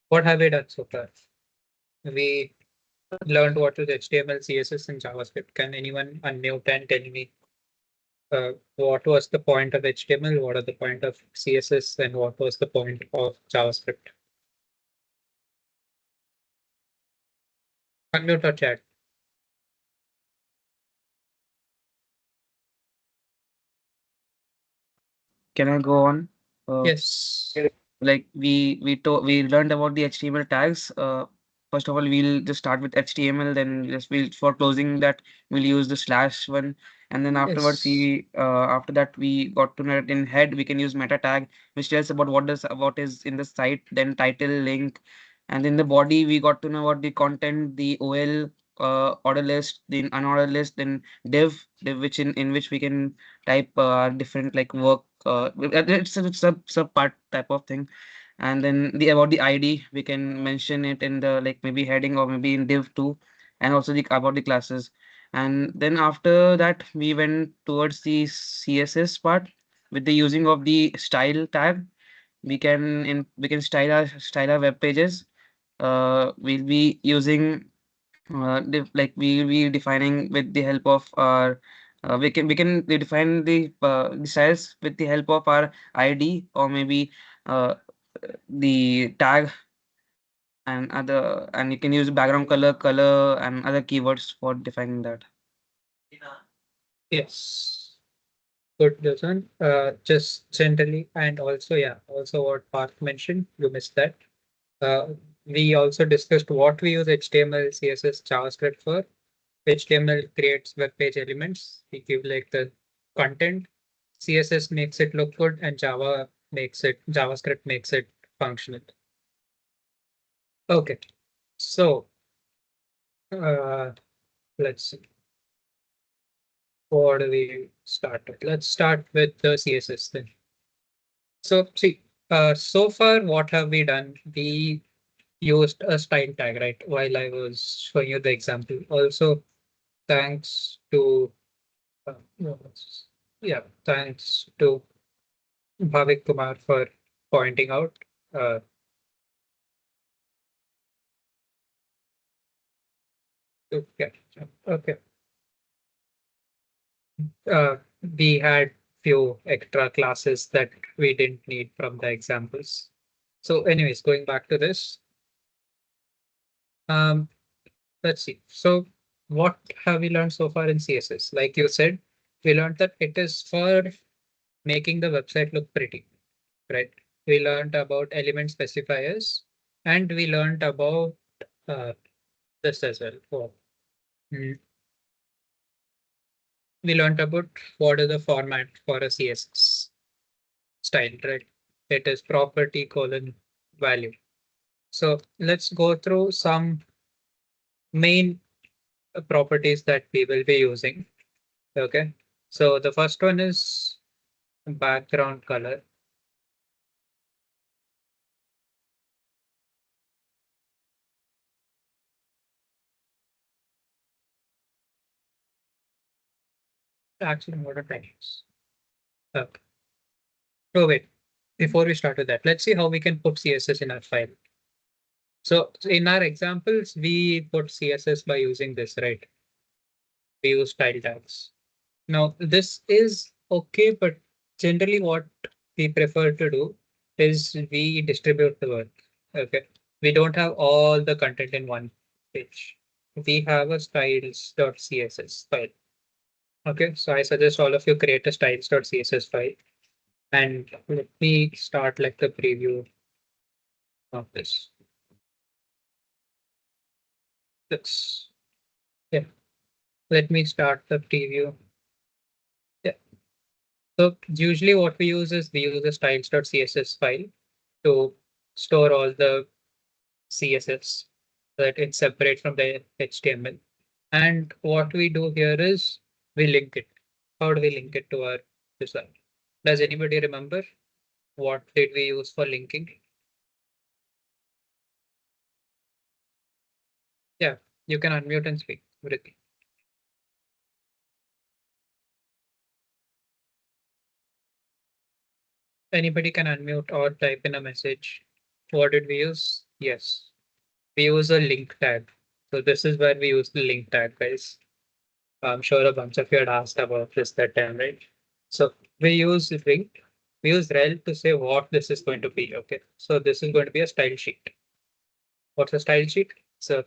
What have we done so far? We learned what is HTML, CSS, and JavaScript. Can anyone unmute and tell me what was the point of HTML, what are the point of CSS, and what was the point of JavaScript? Unmute or chat. Can I go on? Yes. Like we learned about the HTML tags. First of all, we'll just start with HTML. Then just we'll for closing that we'll use the slash one, and then afterwards Yes. we after that we got to know that in head we can use meta tag, which tells about what is in the site. Then title, link, and in the body we got to know about the content, the OL. Order list, then unordered list, then div which in which we can type different like work. It's a sub part type of thing, and then the about the ID we can mention it in the like maybe heading or maybe in div 2, and also the about the classes. And then after that we went towards the CSS part with the using of the style tag. We can style our web pages. We'll be using like we will be defining with the help of our we can define the styles with the help of our ID or maybe uh, the tag and other, and you can use background color and other keywords for defining that. Yes. Good, Jason. Just generally, and also, yeah, also what Parth mentioned, you missed that. Uh, we also discussed what we use HTML, CSS, JavaScript for. HTML creates web page elements. We give like the content. CSS makes it look good, and JavaScript makes it functional. Okay, so uh, let's see. What do we start with? Let's start with the CSS then. So see, so far what have we done? We used a style tag, right? While I was showing you the example. Also, thanks to no, yeah, thanks to Bhavik Kumar for pointing out. Uh, okay, okay. Uh, we had few extra classes that we didn't need from the examples. So, anyways, going back to this, um, let's see. So, what have we learned so far in CSS? Like you said, we learned that it is for making the website look pretty, right? We learned about element specifiers, and we learned about uh, this as well. Mm, we learned about what is the format for a CSS style, right? It is property colon value. So let's go through some main properties that we will be using. Okay. So the first one is background color. Actually, what are types? Okay. Oh, wait. Before we start with that, let's see how we can put CSS in our file. So in our examples, we put CSS by using this, right? We use style tags. Now, this is okay, but generally what we prefer to do is we distribute the work. Okay. We don't have all the content in one page. We have a styles.css file. Okay. So I suggest all of you create a styles.css file, and let me start like the preview of this. Let's, yeah, let me start the preview. Yeah. So usually what we use is we use a styles.css file to store all the CSS so that it's separate from the HTML. And what we do here is we link it. How do we link it to our design? Does anybody remember what did we use for linking? Yeah, you can unmute and speak. Vritti. Anybody can unmute or type in a message. what did we use? Yes, we use a link tag. So this is where we use the link tag, guys. I'm sure a bunch of you had asked about this that time, right? So we use link, we use rel to say what this is going to be. Okay, so this is going to be a style sheet. What's a style sheet? It's a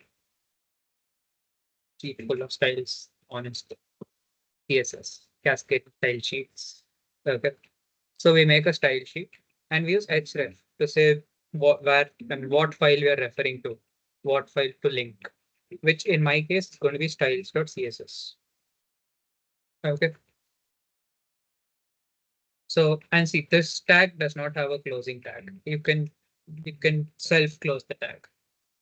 sheet full of styles on its CSS, cascade style sheets. Okay, so we make a style sheet and we use href to say what, where, and what file we are referring to, what file to link, which in my case is going to be styles.css. Okay. So, and see, this tag does not have a closing tag. You can self close the tag.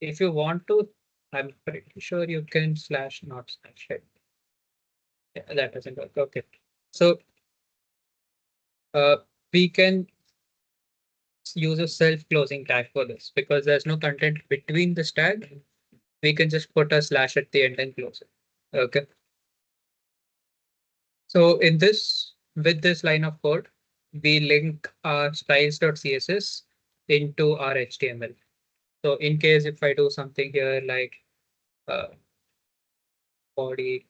If you want to, I'm pretty sure you can slash not slash it. Yeah, that doesn't work. Okay. So uh, we can use a self closing tag for this because there's no content between this tag. We can just put a slash at the end and close it. Okay. So in this, with this line of code, we link our styles.css into our HTML. So in case if I do something here like uh, body,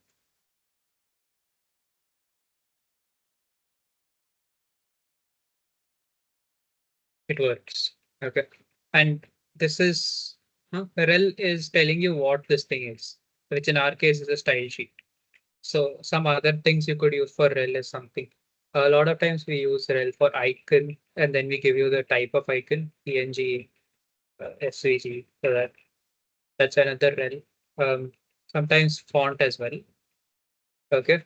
it works. Okay. And this is, rel is telling you what this thing is, which in our case is a style sheet. So some other things you could use for rel is something. A lot of times we use rel for icon and then we give you the type of icon, PNG, SVG, so that's another rel. Sometimes font as well. Okay.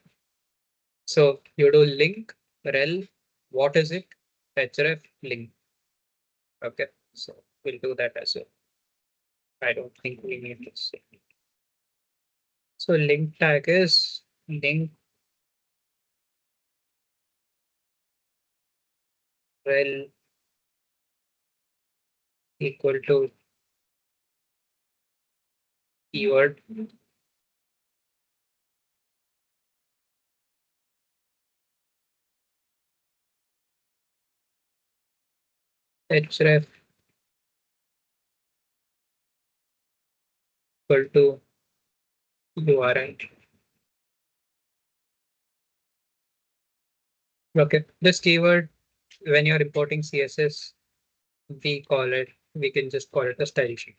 So you do link, rel, what is it? href, link. Okay. So we'll do that as well. I don't think we need to say. So link tag is link rel equal to keyword href equal to URL. Okay. This keyword, when you're importing CSS, we can just call it a style sheet.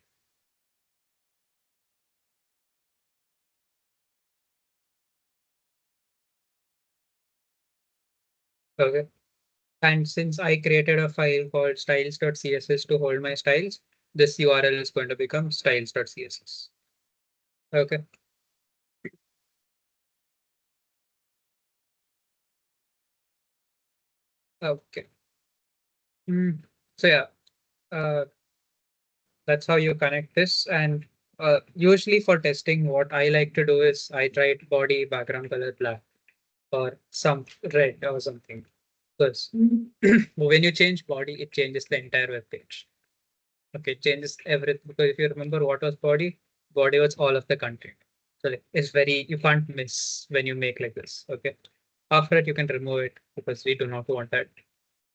Okay. And since I created a file called styles.css to hold my styles, this URL is going to become styles.css. Okay. Okay. So yeah, uh, that's how you connect this. And usually for testing, what I like to do is I write body background color black or some red or something. Because when you change body, it changes the entire web page. Okay, it changes everything. Because if you remember what was body, body was all of the content. So like, it's very, you can't miss when you make like this. Okay. After it, you can remove it because we do not want that.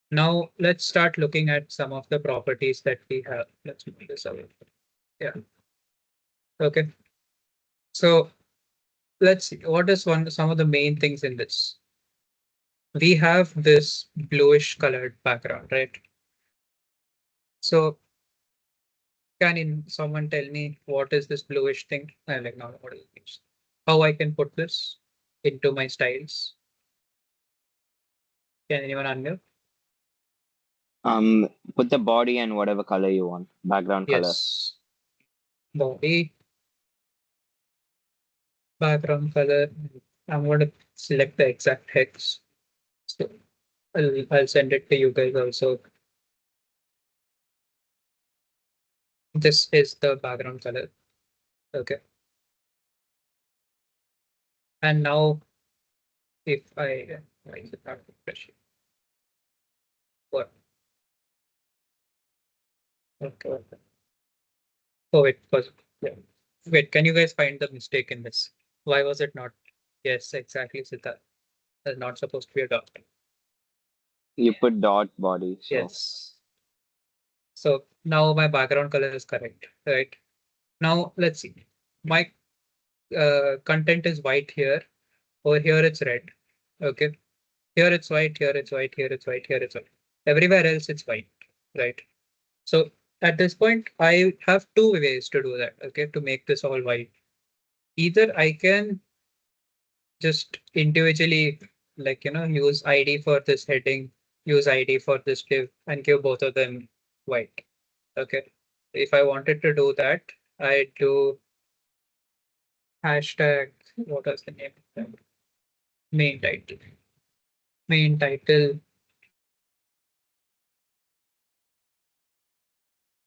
Now let's start looking at some of the properties that we have. Let's move this away. Yeah. Okay. So let's see what is some of the main things in this. We have this bluish colored background, right? So someone tell me what is this bluish thing? I'm like, no, what is this? How I can put this into my styles? Can anyone unmute? Put the body and whatever color you want, background color. Yes. Body, background color. I'm going to select the exact hex. So I'll send it to you guys also. This is the background color. Okay. And now if why is it not refreshing? What? Okay. Oh, wait, yeah. Wait, can you guys find the mistake in this? Why was it not? Yes, exactly, Siddharth. That's not supposed to be a dot. You put dot body. So Yes. So now my background color is correct, right? Now let's see. My content is white here. Over here it's red. Okay. Here it's white, here it's white, here it's white, here it's white. Everywhere else it's white, right? So at this point, I have two ways to do that, okay, to make this all white. Either I can just individually, like, use ID for this heading, use ID for this div, and give both of them white. Okay. If I wanted to do that, I do hashtag, what is the name of that? Main title. Main title,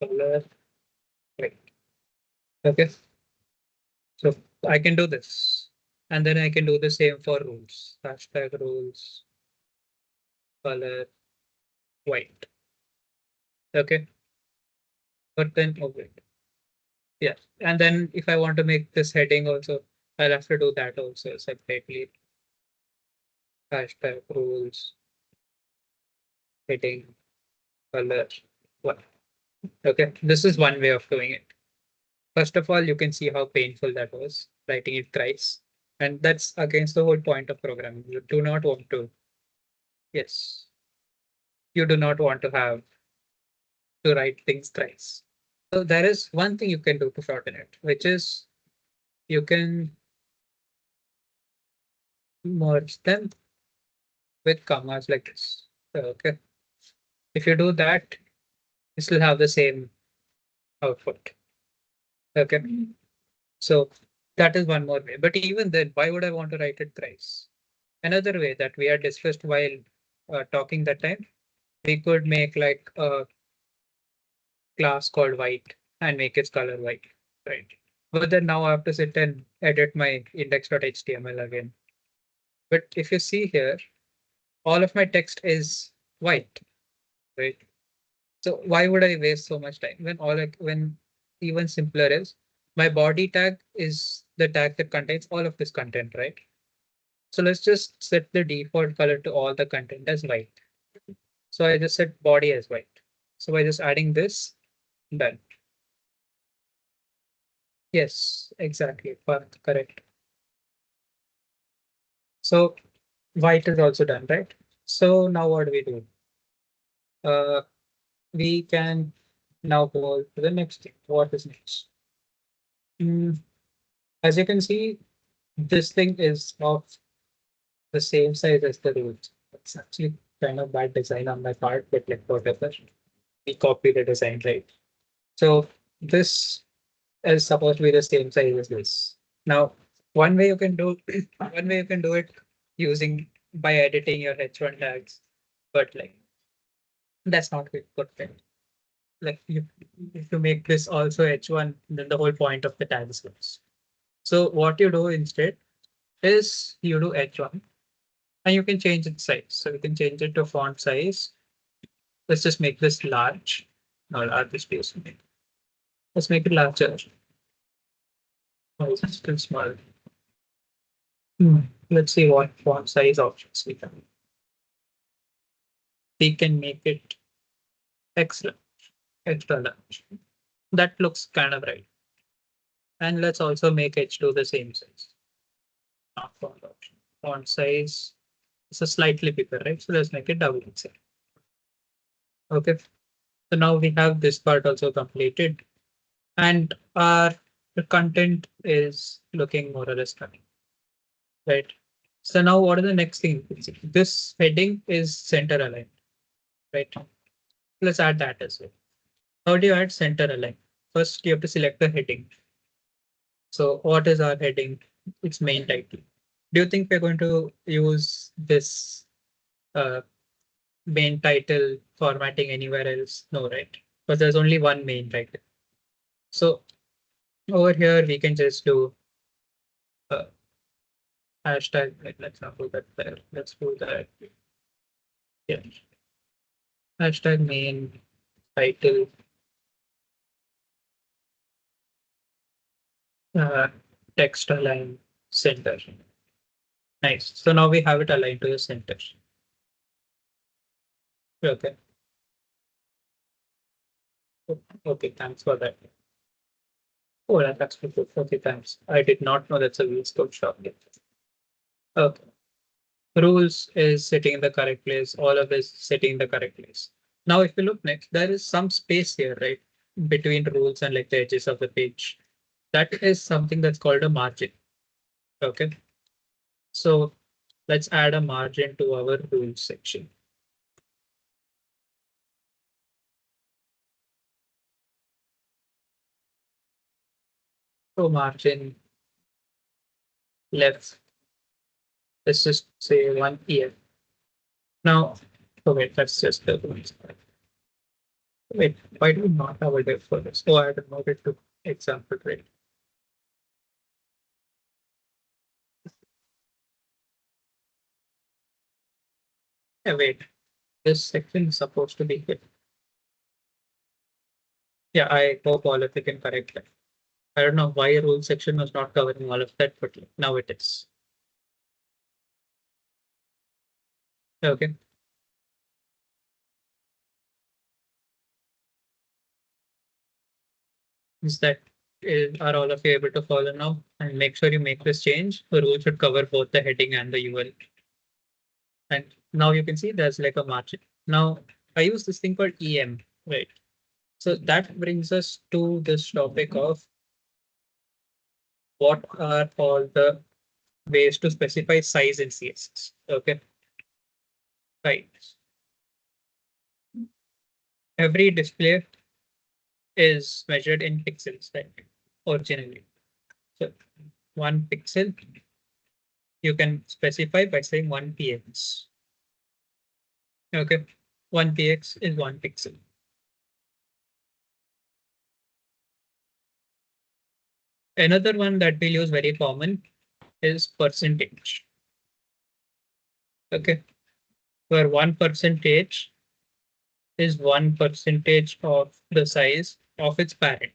color, white. Okay. So I can do this. And then I can do the same for rules. Hashtag rules, color, white. Okay. But then, oh wait. Yeah. And then if I want to make this heading also, I'll have to do that also separately. Hashtag rules, heading, color, white. Okay. This is one way of doing it. First of all, you can see how painful that was, writing it thrice. And that's against the whole point of programming. You do not want to, yes, you do not want to have to write things thrice. So there is one thing you can do to shorten it, which is you can merge them with commas like this. So, okay. If you do that, this will have the same output. Okay. So that is one more way. But even then, why would I want to write it thrice? Another way that we had discussed while talking that time, we could make like a class called white and make its color white, right? But then now I have to sit and edit my index.html again. But if you see here, all of my text is white, right? So why would I waste so much time when when even simpler is my body tag is the tag that contains all of this content, right? So let's just set the default color to all the content as white. So I just set body as white. So by just adding this, done. Yes, exactly. Correct. So white is also done, right? So now what do we do? We can now go to the next thing. What is next? Mm, as you can see, this thing is of the same size as the rules. It's actually kind of bad design on my part, but like whatever. We copy the design, right? So this is supposed to be the same size as this. Now, one way you can do one way you can do it using by editing your H1 tags, but like that's not good thing. Like you if you make this also H1, then the whole point of the tag is lost. So what you do instead is you do H1 and you can change its size. So you can change it to font size. Let's just make this large. No, large is space. Let's make it larger. Oh, it's still small. Let's see what font size options we can. We can make it extra, extra large. That looks kind of right. And let's also make H2 the same size. Not font option. Font size is a slightly bigger, right? So let's make it double XL. Okay. So now we have this part also completed. And our content is looking more or less funny, right? So now what are the next thing? This heading is center aligned, right? Let's add that as well. How do you add center align? First, you have to select the heading. So what is our heading? It's main title. Do you think we're going to use this uh, main title formatting anywhere else? No, right? Because there's only one main title. So over here, we can just do uh, hashtag. Let's not do that there. Let's do that. Yeah. Hashtag main title. Uh, text align center. Nice. So now we have it aligned to the center. Okay. Okay, thanks for that. Oh, that's good. Okay, thanks. I did not know that's a VS Code shop. Okay. Rules is sitting in the correct place. All of this sitting in the correct place. Now, if you look next, there is some space here, right? Between rules and like the edges of the page. That is something that's called a margin. Okay. So let's add a margin to our rules section. So margin left, let's just say 1 EF. Now, oh wait, that's just the rules. Wait, why do we not have a div for this? Oh, I had to move it to example, right? Yeah, wait, this section is supposed to be here. Yeah, I hope all of you can correct that. I don't know why rule section was not covering all of that, but now it is. Okay. Is that are all of you able to follow now? And make sure you make this change. The rule should cover both the heading and the UL. And now you can see there's like a margin. Now I use this thing called EM, right? So that brings us to this topic of what are all the ways to specify size in CSS. Okay. Right. Every display is measured in pixels, right? Originally. So 1 pixel you can specify by saying 1 px. Okay. 1 px is 1 pixel. Another one that we'll use very common is percentage. Okay. Where 1% is 1% of the size of its parent.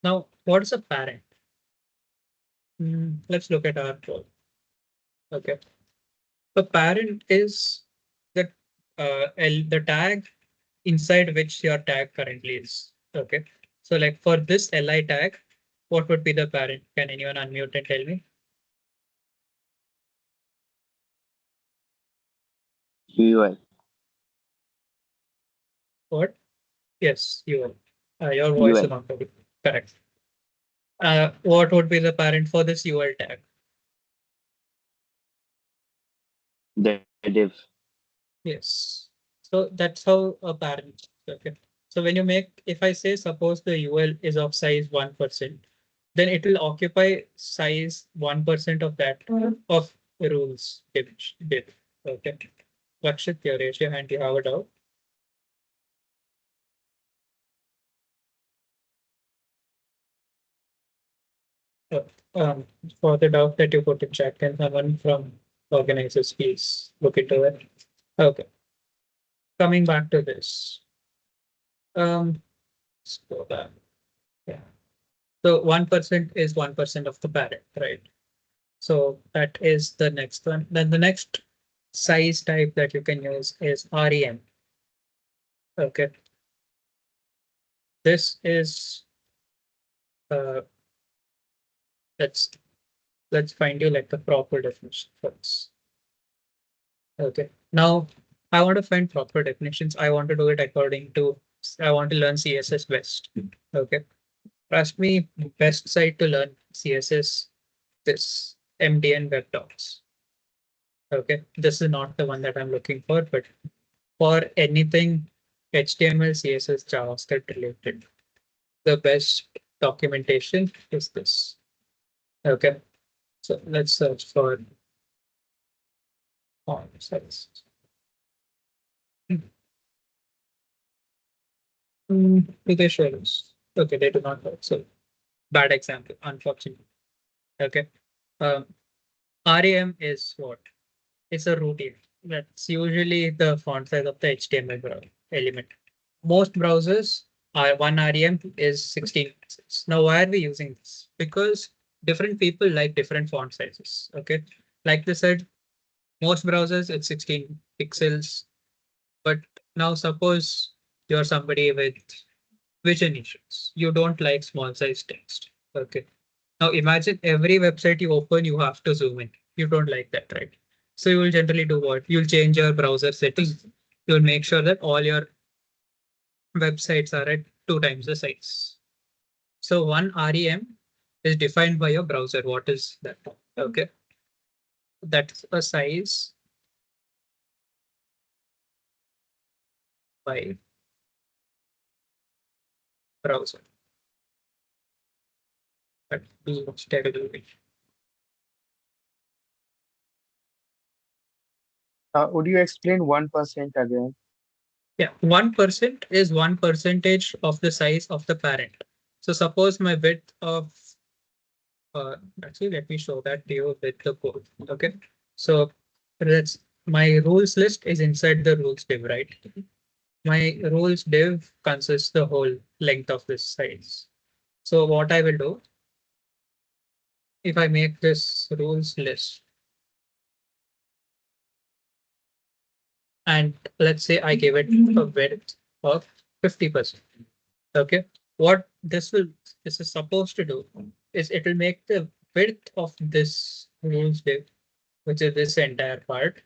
Now, what is a parent? Let's look at our code. Okay. The parent is the the tag inside which your tag currently is. Okay. So like for this li tag, what would be the parent? Can anyone unmute and tell me? UL. What? Yes, you are. Your voice is UL. not very correct. What would be the parent for this UL tag? The div. Yes. So that's how a parent. Okay. So when you make, if I say suppose the UL is of size 1%, then it will occupy size 1% of that of rules div. Okay. Rakshit, you raise your hand, you have a doubt. Uh, Um, for the doubt that you put in chat, can someone from organizers please look into it? Okay. Coming back to this. Let's go back. Yeah. So 1% is 1% of the parent, right? So that is the next one. Then the next size type that you can use is REM. Okay. This is uh let's let's find you like the proper definition first. Okay. Now I want to find proper definitions. I want to do it according to I want to learn CSS best. Okay. Trust me, best site to learn CSS this MDN web docs. Okay. This is not the one that I'm looking for, but for anything HTML, CSS, JavaScript related, the best documentation is this. Okay. So let's search for font size. Do they show this? Okay, they do not. So bad example, unfortunately. Okay. Um, REM is what? It's a routine. That's usually the font size of the HTML element. Most browsers Our one REM is 16 pixels. Now, why are we using this? Because different people like different font sizes. Okay. Like they said, most browsers it's 16 pixels. But now suppose you're somebody with vision issues. You don't like small size text. Okay. Now imagine every website you open, you have to zoom in. You don't like that, right? So you will generally do what? You'll change your browser settings. You'll make sure that all your websites are at 2 times the size. So one REM is defined by your browser. What is that? Okay. That's a size by browser. That is terrible. Would you explain 1% again? Yeah, 1% is 1% of the size of the parent. So suppose my width of actually let me show that to you with the code. Okay. So that's my rules list is inside the rules div, right? My rules div consists the whole length of this size. So what I will do, if I make this rules list, and let's say I give it a width of 50%. Okay. What this is supposed to do is it will make the width of this rules div, which is this entire part,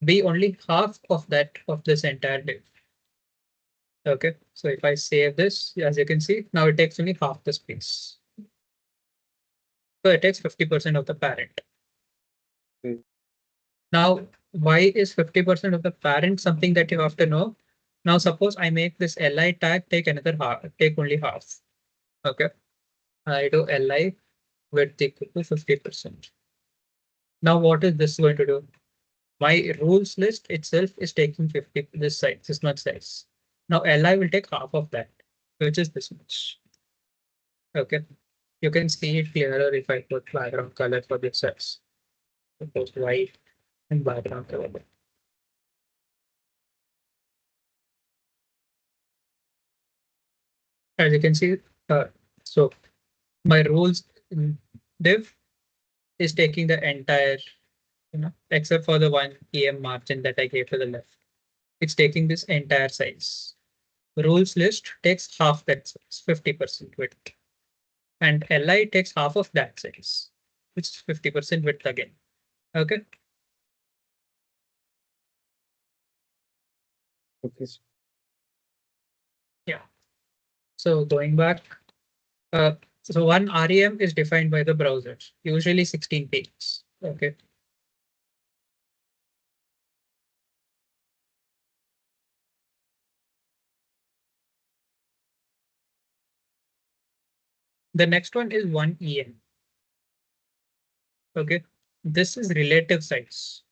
be only half of that of this entire div. Okay. So if I save this, as you can see, now it takes only half the space. So it takes 50% of the parent. Okay. Now, why is 50% of the parent something that you have to know? Now, suppose I make this li tag take another half, take only half. Okay. I do li width equal to 50%. Now, what is this going to do? My rules list itself is taking 50, this size, this much size. Now, li will take half of that, which is this much. Okay. You can see it clearer if I put background color for this size. Suppose white and background color. As you can see, uh, so my rules in div is taking the entire, except for the one EM margin that I gave to the left. It's taking this entire size. Rules list takes half that size, 50% width. And li takes half of that size, which is 50% width again. Okay. Okay. Yeah. So going back, uh, so one REM is defined by the browser, usually 16 pages. Okay. The next one is one EM. Okay. This is relative size.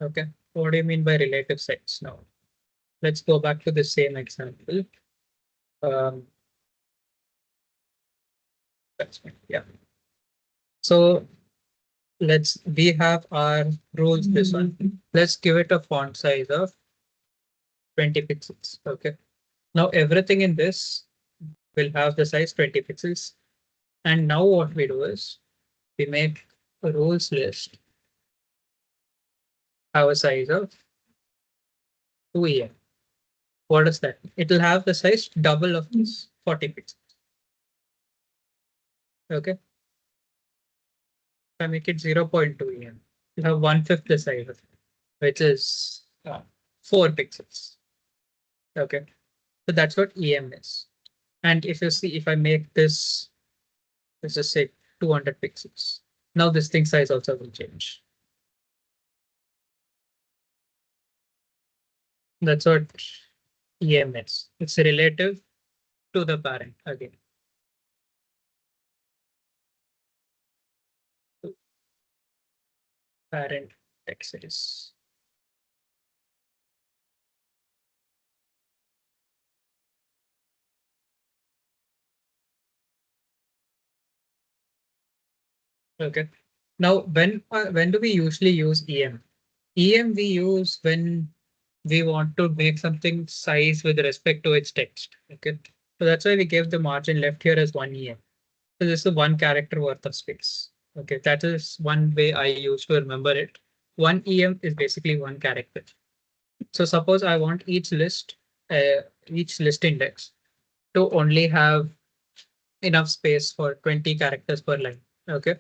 Okay. What do you mean by relative size now? Let's go back to the same example. Um, that's fine. Yeah. So we have our rules this one. Let's give it a font size of 20 pixels. Okay. Now everything in this will have the size 20 pixels. And now what we do is we make a rules list have a size of 2 EM. What is that? It will have the size double of this 40 pixels. Okay. If I make it 0.2 EM, you have 1/5 the size of it, which is 4 pixels. Okay. So that's what EM is. And if you see, if I make this, let's just say 200 pixels. Now this thing size also will change. That's what EM is. It's relative to the parent again. Parent text is. Okay. Now, when do we usually use EM? EM we use when we want to make something size with respect to its text. Okay. So that's why we gave the margin left here as 1 EM. So this is 1 character worth of space. Okay. That is one way I use to remember it. 1 EM is basically 1 character. So suppose I want each list index to only have enough space for 20 characters per line. Okay.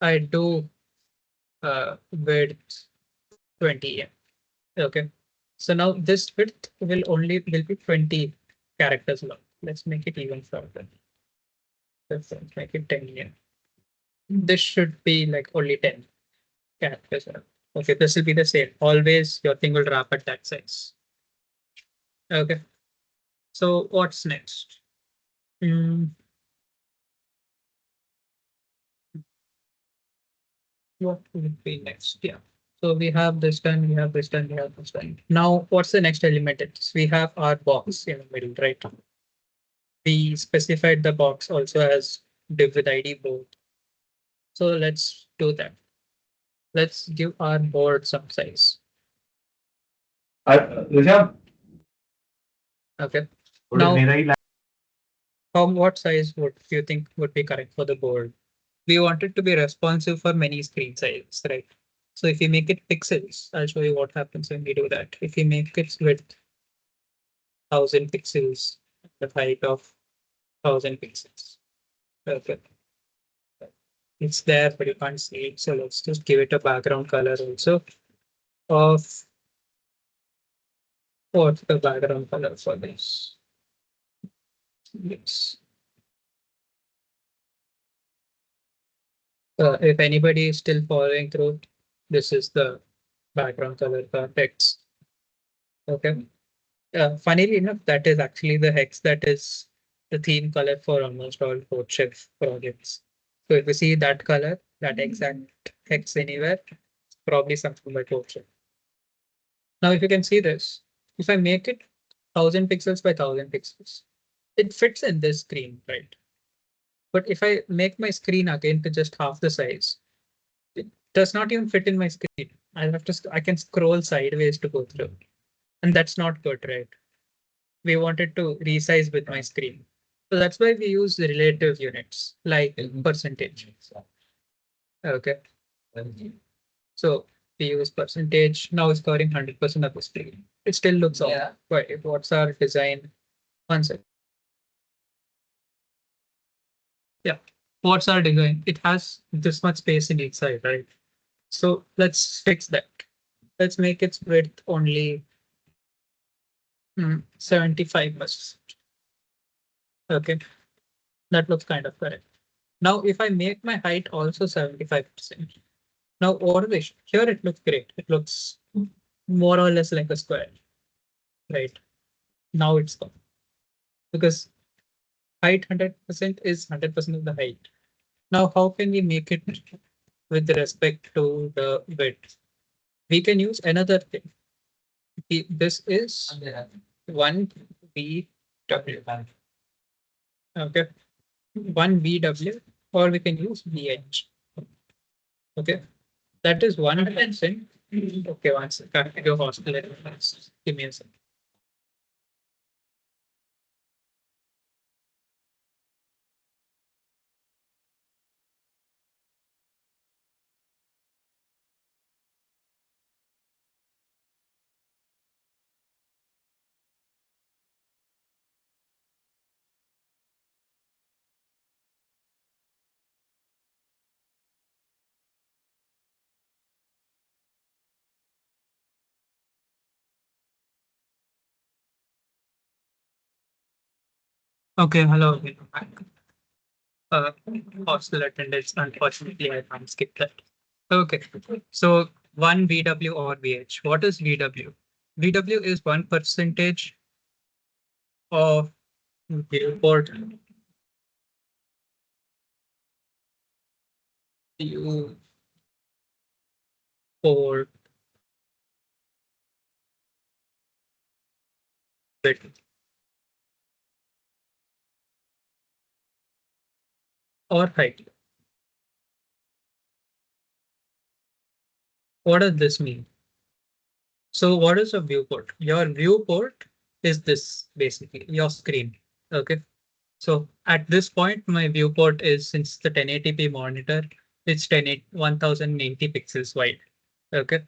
I do width 20 EM. Okay. So now this width will be 20 characters long. Let's make it even further. Let's make it 10 EM. This should be like only 10 characters long. Okay, this will be the same. Always your thing will wrap at that size. Okay. So what's next? Hmm, what will be next? Yeah. So we have this done, we have this done, we have this done. Now, what's the next element? We have our box in the middle, right? We specified the box also as div with ID board. So let's do that. Let's give our board some size. Rishabh Okay. थोड़े Now, मेरा ही what size would you think would be correct for the board? We want it to be responsive for many screen sizes, right? So if you make it pixels, I'll show you what happens when we do that. If you make it with 1,000 pixels, the height of 1,000 pixels. Okay. It's there, but you can't see it. So let's just give it a background color also of what's the background color for this? Yes. If anybody is still following through, this is the background color for text. Okay. Funnily enough, that is actually the hex that is the theme color for almost all CodeChef projects. So if you see that color, that exact hex anywhere, it's probably something by CodeChef. Now, if you can see this, if I make it 1,000 pixels by 1,000 pixels, it fits in this screen, right? But if I make my screen again to just half the size, it does not even fit in my screen. I can scroll sideways to go through. And that's not good, right? We wanted to resize with my screen. So that's why we use the relative units like percentage. Okay. So we use percentage. Now it's covering 100% of the screen. It still looks off. Right. What's our design? One second. Yeah. What's our design? It has this much space in each side, right? So let's fix that. Let's make its width only 75%. Okay. That looks kind of correct. Now, if I make my height also 75%, now over this, here it looks great. It looks more or less like a square, right? Now it's gone because height 100% is 100% of the height. Now, how can we make it with respect to the width? We can use another thing. This is 1 VW. Okay. 1 VW, or we can use VH. Okay. That is 1%. Okay, one second. I have to go hospital. Give me a second. Okay, hello. Uh, Hostel attendance. Unfortunately, I can't skip that. Okay, so 1 VW or VH. What is VW? VW is 1% of viewport viewport width or height. What does this mean? So what is a viewport? Your viewport is this basically your screen. Okay. So at this point, my viewport is, since the 1080p monitor, it's 1080 pixels wide. Okay.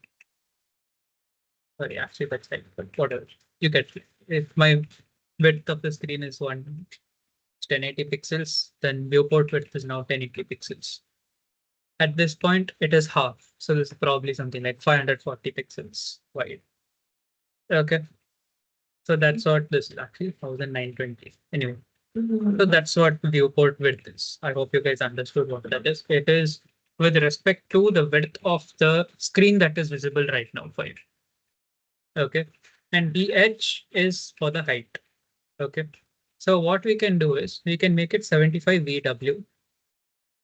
Sorry, actually that's right, but whatever. You get it. If my width of the screen is 1080 pixels, then viewport width is now 1080 pixels. At this point, it is half. So this is probably something like 540 pixels wide. Okay. So that's what this is actually 1920. Anyway, so that's what viewport width is. I hope you guys understood what that is. It is with respect to the width of the screen that is visible right now for you. Okay. And dh is for the height. Okay. So what we can do is we can make it 75 VW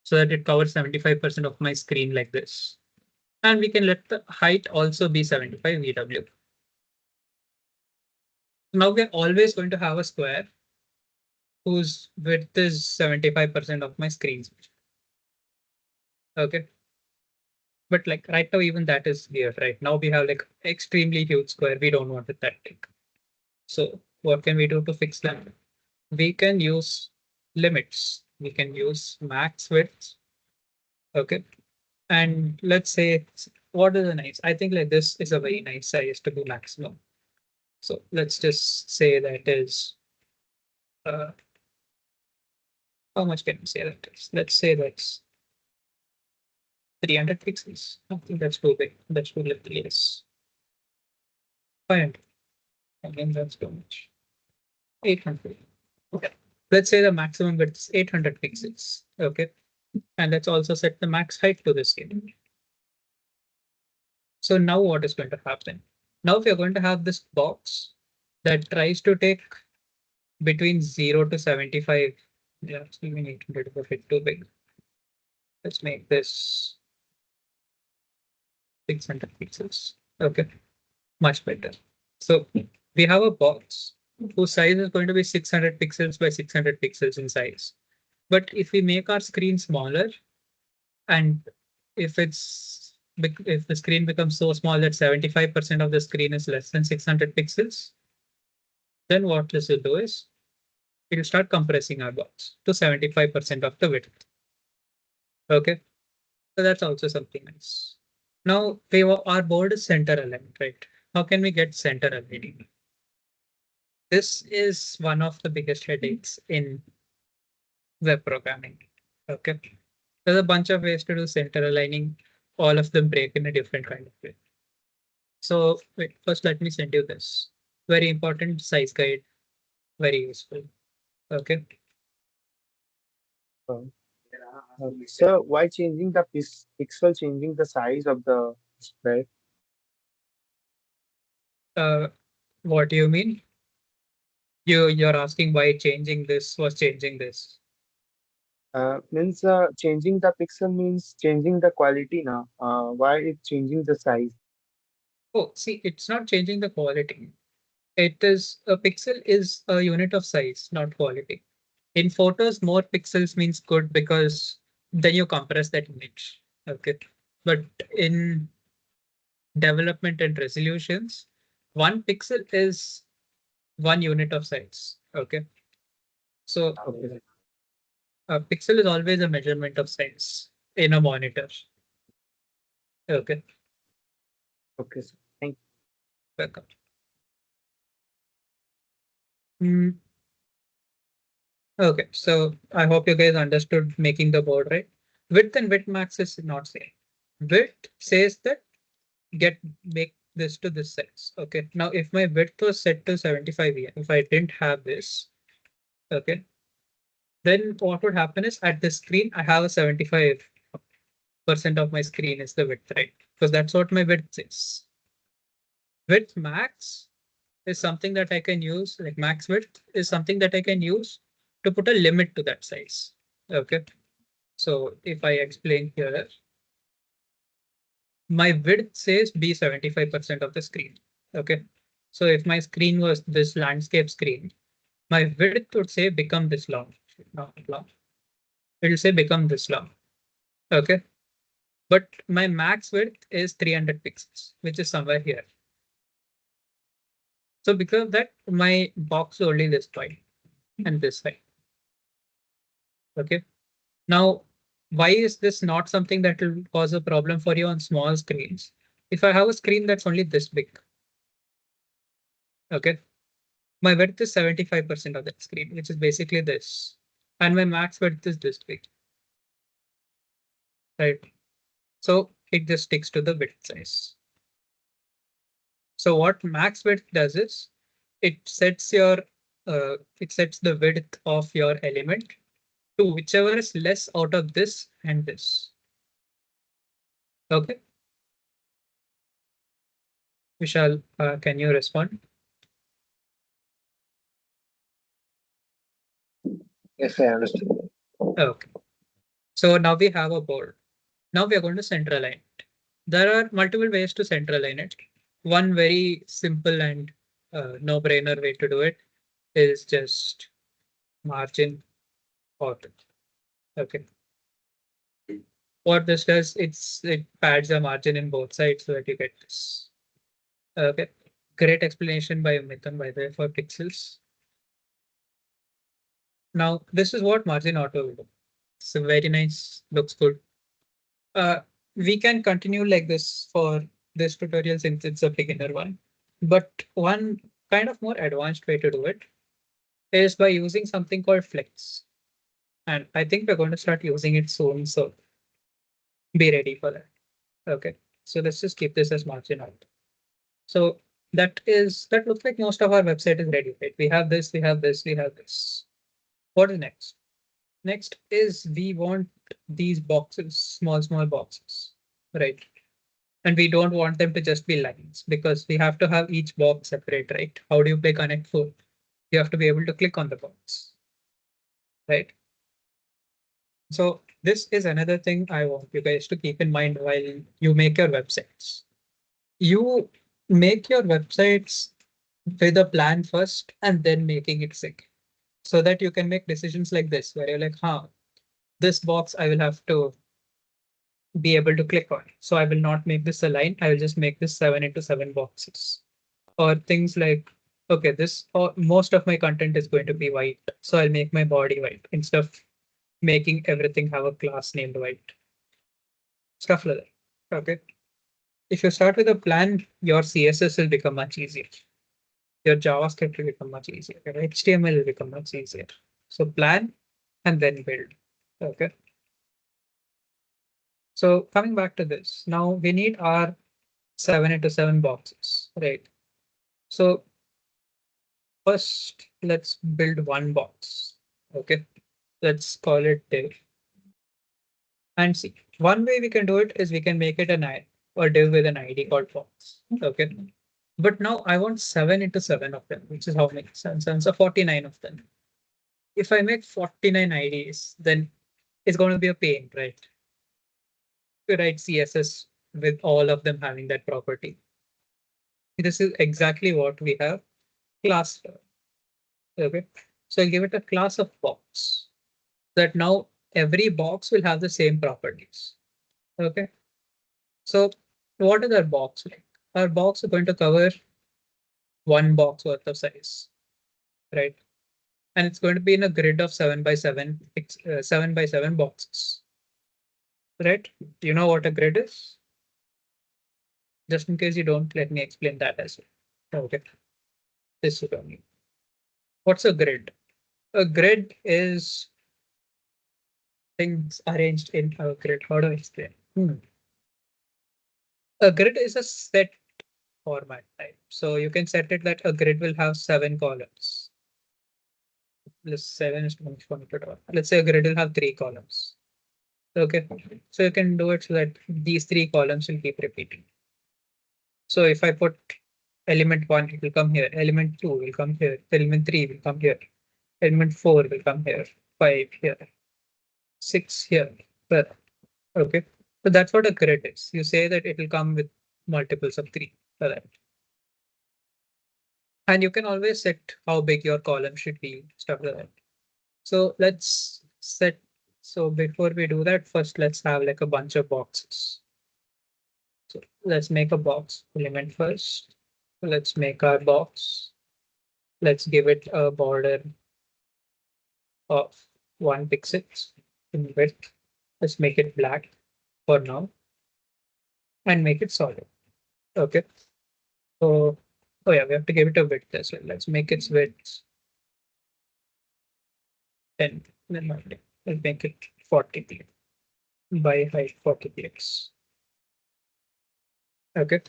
so that it covers 75% of my screen like this. And we can let the height also be 75 VW. Now we're always going to have a square whose width is 75% of my screen. Okay. But like right now, even that is weird. Right now we have like extremely huge square. We don't want it that big. So what can we do to fix that? We can use limits. We can use max width. Okay. And let's say what is a nice? I think like this is a very nice size to do maximum. So let's just say that is how much can we say that is? Let's say that's 300 pixels. I think that's too big. That's too little. Yes. 500. Again, that's too much. 800. Okay. Let's say the maximum width is 800 pixels. Okay. And let's also set the max height to the same. So now what is going to happen? Now we are going to have this box that tries to take between 0 to 75. Yeah, even 800 is a bit too big. Let's make this 600 pixels. Okay, much better. So we have a box whose size is going to be 600 pixels by 600 pixels in size. But if we make our screen smaller, and if the screen becomes so small that 75% of the screen is less than 600 pixels, then what this will do is it will start compressing our box to 75% of the width. Okay, so that's also something nice. Now our board is center aligned, right? How can we get center aligned? This is one of the biggest headaches in web programming. Okay, there's a bunch of ways to do center aligning. All of them break in a different kind of way. So wait, first let me send you this. Very important size guide, very useful. Okay. So why changing the pixel, changing the size of the square? What do you mean? You're asking why changing this was changing this. Means changing the pixel means changing the quality now. Why it changing the size? Oh, see, it's not changing the quality. It is a pixel is a unit of size, not quality. In photos, more pixels means good because then you compress that image. Okay. But in development and resolutions, 1 pixel is 1 unit of size. Okay. So Okay. a pixel is always a measurement of size in a monitor. Okay. Okay. So thank Welcome. Hmm. Okay, so I hope you guys understood making the board, right? Width and width max is not same. Width says that make this to this size. Okay, now if my width was set to 75 here, if I didn't have this, okay, then what would happen is at the screen, I have a 75% of my screen is the width, right? Because that's what my width is. Width max is something that I can use, like max width is something that I can use to put a limit to that size. Okay. So if I explain here, my width says be 75% of the screen. Okay. So if my screen was this landscape screen, my width would say become this long. Not long. It will say become this long. Okay. but my max width is 300 pixels, which is somewhere here. So because of that, my box is only this wide and this height. Okay. Now, why is this not something that will cause a problem for you on small screens? If I have a screen that's only this big, okay, my width is 75% of that screen, which is basically this, and my max width is this big, right? So it just sticks to the width size. So what max width does is it sets your it sets the width of your element to whichever is less out of this and this. Okay. Vishal, can you respond? Yes, I understand. Okay. So now we have a board. Now we are going to center align it. There are multiple ways to center align it. One very simple and no-brainer way to do it is just margin order. Okay. What this does, it pads the margin in both sides so that you get this. Okay. Great explanation by Mithun, by the way, for pixels. Now, this is what margin auto will do. It's a very nice, looks good. We can continue like this for this tutorial since it's a beginner one. But one kind of more advanced way to do it is by using something called Flex. And I think we're going to start using it soon. So be ready for that. Okay. So let's just keep this as margin out. So that looks like most of our website is ready, right? We have this, we have this, we have this. What is next? Next is we want these boxes, small boxes, right? And we don't want them to just be lines because we have to have each box separate, right? How do you play Connect 4? You have to be able to click on the box, right? So this is another thing I want you guys to keep in mind while you make your websites. You make your websites with a plan first and then making it sick so that you can make decisions like this, where you're like, this box I will have to be able to click on. So I will not make this a line. I will just make this 7 into 7 boxes. Or things like, okay, this or most of my content is going to be white. So I'll make my body white instead of making everything have a class named white. Stuff like that. Okay. If you start with a plan, your CSS will become much easier. Your JavaScript will become much easier. Your HTML will become much easier. So plan and then build. Okay. So coming back to this, now we need our 7 into 7 boxes, right? So first, let's build one box. Okay, let's call it div. And see, one way we can do it is we can make it an I or div with an ID called box. Okay, but now I want 7 into 7 of them, which is how many? So 49 of them. If I make 49 IDs, then it's going to be a pain, right? To write CSS with all of them having that property. This is exactly what we have class for. Okay, so I'll give it a class of box that now every box will have the same properties. Okay, so what is our box like? Our box is going to cover one box worth of size, right? And it's going to be in a grid of 7 by 7, 7 by 7 boxes, right? You know what a grid is? Just in case you don't, let me explain that as well. Okay, this is only. What's a grid? A grid is things arranged in a grid. How do I explain? A grid is a set format type. So you can set it that a grid will have 7 columns. This 7 is too much for me to draw. Let's say a grid will have 3 columns. Okay, so you can do it so that these 3 columns will keep repeating. So if I put element 1, it will come here. Element 2 will come here. Element 3 will come here. Element 4 will come here. 5 here. 6 here. But okay, so that's what a grid is. You say that it will come with multiples of 3. Correct. And you can always set how big your column should be, stuff like that. So let's set So before we do that, first let's have like a bunch of boxes. So let's make a box element first. Let's make our box. Let's give it a border of 1 pixel in width. Let's make it black for now and make it solid. Okay. So, oh yeah, we have to give it a width as well. Let's make its width 10. Then we'll make it 40 px by height 40 px. Okay.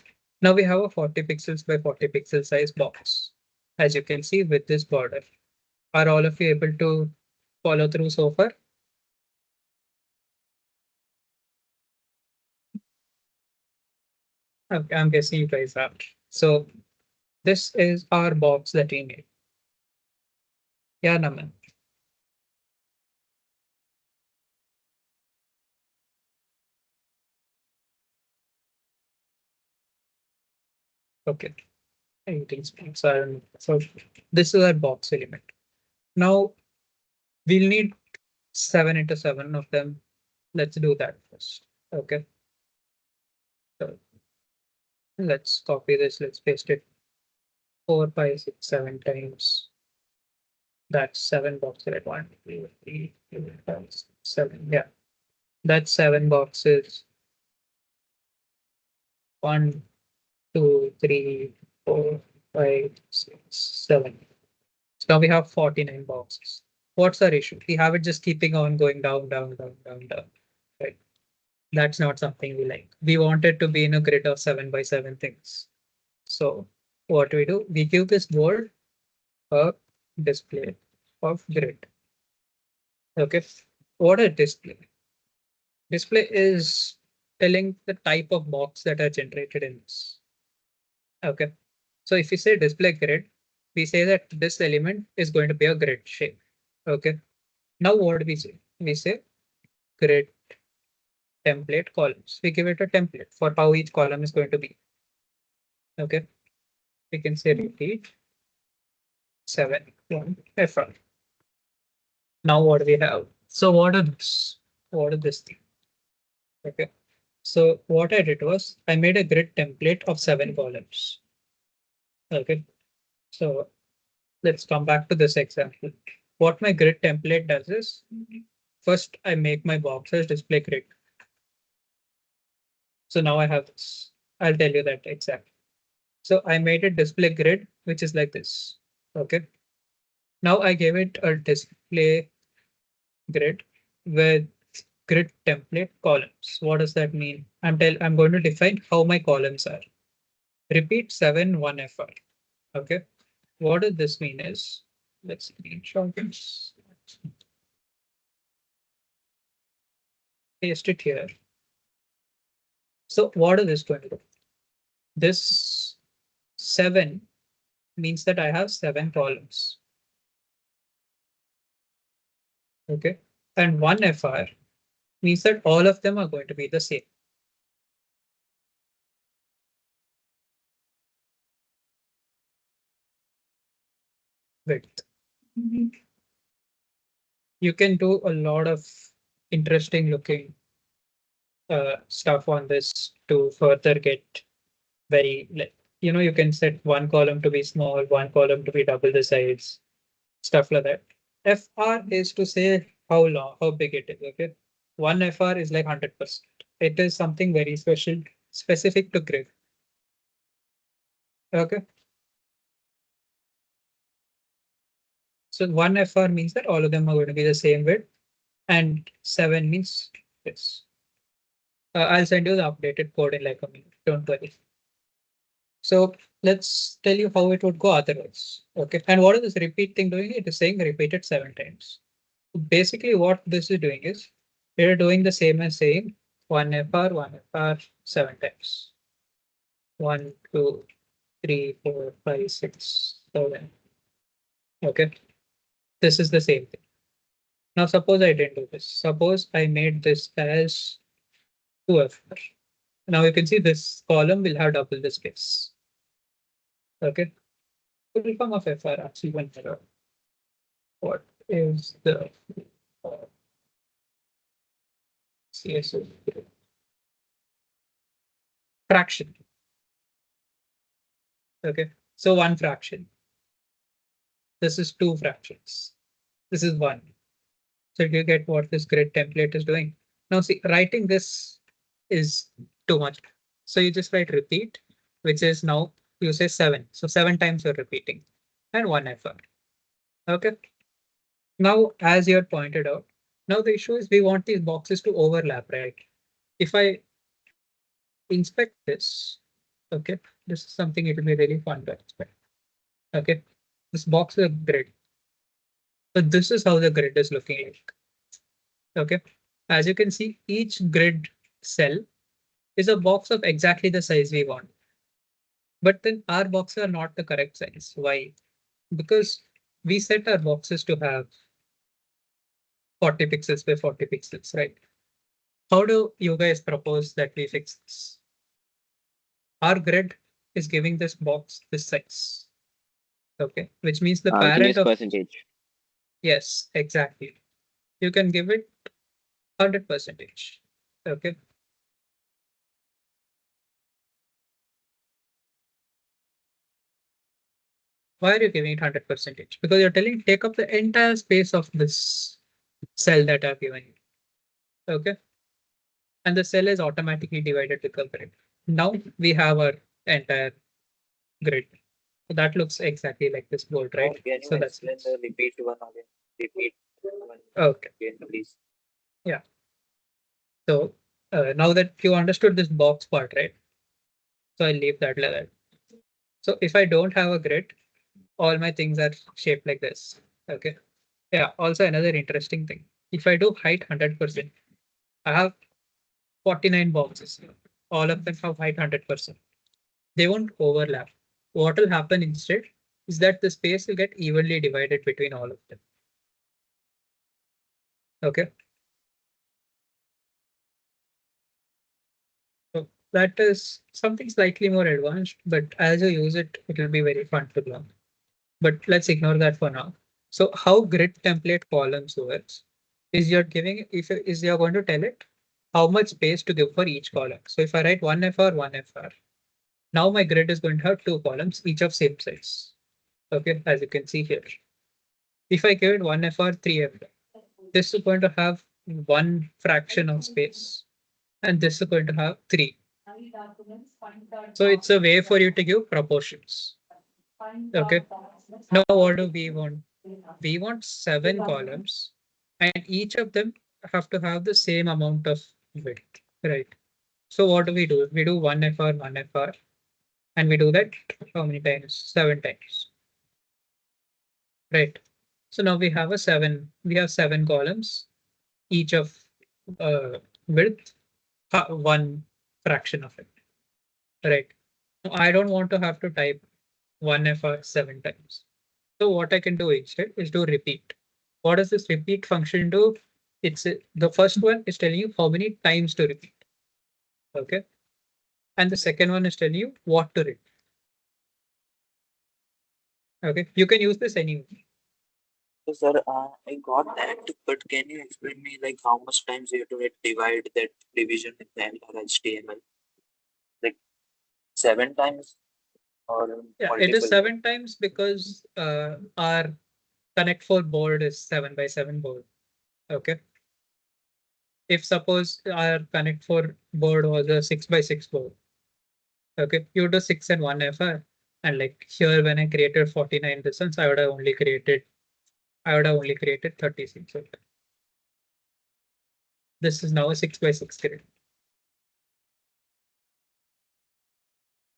Now we have a 40 pixels by 40 pixel size box. As you can see with this border. Are all of you able to follow through so far? Okay, I'm guessing you guys are. So this is our box that we made. Yeah, Naman. Okay. Everything's fine. So, so this is our box element. Now we'll need 7 into 7 of them. Let's do that first. Okay. So let's copy this. Let's paste it 4, 5, 6, 7 times. That's 7 boxes at 1, 2, 3, 4, 5, 6, 7. Yeah. That's 7 boxes. 1, 2, 3, 4, 5, 6, 7. So now we have 49 boxes. What's our issue? We have it just keeping on going down, down, down, down, down. Right. That's not something we like. We want it to be in a grid of 7 by 7 things. So what we do, we give this board a display of grid. Okay. What a display? Display is telling the type of box that are generated in this. Okay. So if we say display grid, we say that this element is going to be a grid shape. Okay. Now what do we say? We say grid template columns. We give it a template for how each column is going to be. Okay. We can say repeat 7 1 F1. Now what do we have? So what is this? What is this thing? Okay. So what I did was I made a grid template of 7 columns. Okay. So let's come back to this example. What my grid template does is first I make my boxes display grid. So now I have this. I'll tell you that exactly. So I made a display grid, which is like this. Okay. Now I gave it a display grid with grid template columns. What does that mean? I'm going to define how my columns are. Repeat 7 1 FR. Okay. What does this mean is let's screenshot this. Paste it here. So what is this going to do? This 7 means that I have 7 columns. Okay. And 1 FR means that all of them are going to be the same. Width. You can do a lot of interesting looking stuff on this to further get very like you can set one column to be small, one column to be double the size, stuff like that. FR is to say how long, how big it is. Okay, one FR is like 100%. It is something very special, specific to grid. Okay, so one FR means that all of them are going to be the same width, and 7 means this. I'll send you the updated code in like a minute. Don't worry. So let's tell you how it would go otherwise. Okay. And what is this repeat thing doing? It is saying repeat it 7 times. Basically, what this is doing is we're doing the same as saying 1 FR 7 times. 1, 2, 3, 4, 5, 6, 7. Okay. This is the same thing. Now, suppose I didn't do this. Suppose I made this as 2 FR. Now you can see this column will have double the space. Okay. Full form of FR actually one error. What is the CSS fraction. Okay, so one fraction. This is two fractions. This is one. So you get what this grid template is doing. Now see, writing this is too much. So you just write repeat, which is now you say 7. So 7 times you're repeating and one effort. Okay. Now, as you had pointed out, now the issue is we want these boxes to overlap, right? If I inspect this, okay, this is something it will be really fun to inspect. Okay, this box is a grid. So this is how the grid is looking like. Okay, as you can see, each grid cell is a box of exactly the size we want. But then our boxes are not the correct size. Why? Because we set our boxes to have 40 pixels by 40 pixels, right? How do you guys propose that we fix this? Our grid is giving this box this size. Okay, which means the We can parent use of, percentage. yes, exactly. You can give it 100%. Okay. Why are you giving it 100%? Because you're telling take up the entire space of this cell that I've given you. Okay. And the cell is automatically divided with the grid. Now we have our entire grid. So that looks exactly like this board, right? Can you So that's explain the repeat one again? Repeat one okay. again, please. So now that you understood this box part, right? So I'll leave that like that. So if I don't have a grid, all my things are shaped like this. Okay. Yeah. Also another interesting thing. If I do height 100%, I have 49 boxes. All of them have height 100%. They won't overlap. What will happen instead is that the space will get evenly divided between all of them. Okay. So that is something slightly more advanced, but as you use it, it will be very fun to learn. But let's ignore that for now. So how grid template columns works is you're giving, if is you're going to tell it how much space to give for each column. So if I write one FR, one FR, now my grid is going to have two columns, each of same size. Okay, as you can see here. If I give it one FR, three FR, this is going to have one fraction of space, and this is going to have three. So it's a way for you to give proportions. Okay. Now what do we want? We want 7 columns, and each of them have to have the same amount of width, right? So what do? We do one FR, and we do that how many times? 7 times, right? So now we have 7 columns, each of width, one fraction of it, right? Now, I don't want to have to type one FR 7 times. So what I can do instead is do repeat. What does this repeat function do? It's the first one is telling you how many times to repeat. Okay. And the second one is telling you what to repeat. Okay. You can use this anywhere. So, sir, I got that, but can you explain me like how much times you have to divide that division in the entire HTML? Like 7 times or Yeah, it is multiple? 7 times because our connect 4 board is 7 by 7 board. Okay. If suppose our connect 4 board was a 6 by 6 board. Okay, you do 6 and 1 FR. And like here, when I created 49 distance, I would have only created 36. Okay. This is now a 6 by 6 grid.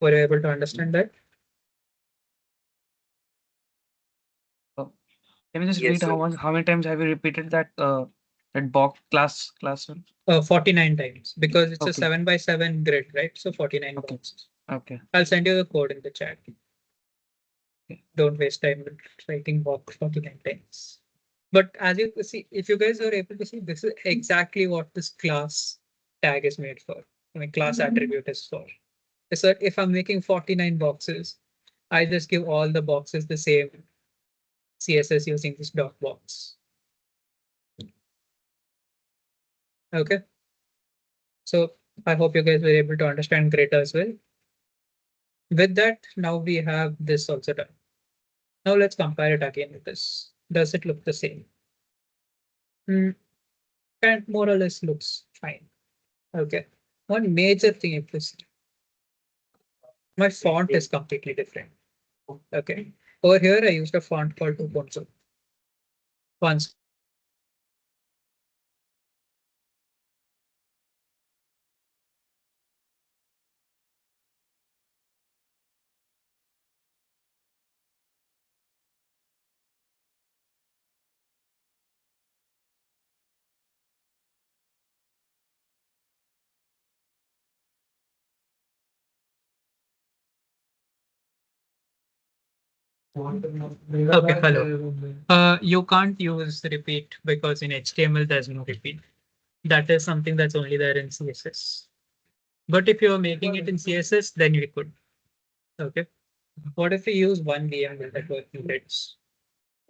Were you able to understand that? Can you just Yes, read sir. how many times have you repeated that that box class one? 49 times because it's a Okay. 7 by 7 grid, right? So 49 Okay. boxes. Okay. I'll send you the code in the chat. Okay. Don't waste time with writing box 49 times. But as you can see, if you guys are able to see, this is exactly what this class tag is made for. I mean, class attribute is for. So if I'm making 49 boxes, I just give all the boxes the same CSS using this dot box. Okay. So I hope you guys were able to understand grid as well. With that, now we have this also done. Now let's compare it again with this. Does it look the same? And more or less looks fine. Okay. One major thing if this, my font is completely different. Okay. Over here, I used a font called 2.0. Once okay, hello. You can't use repeat because in HTML there's no repeat. That is something that's only there in CSS. But if you're making it in CSS, then we could. Okay. What if we use one VM with network units?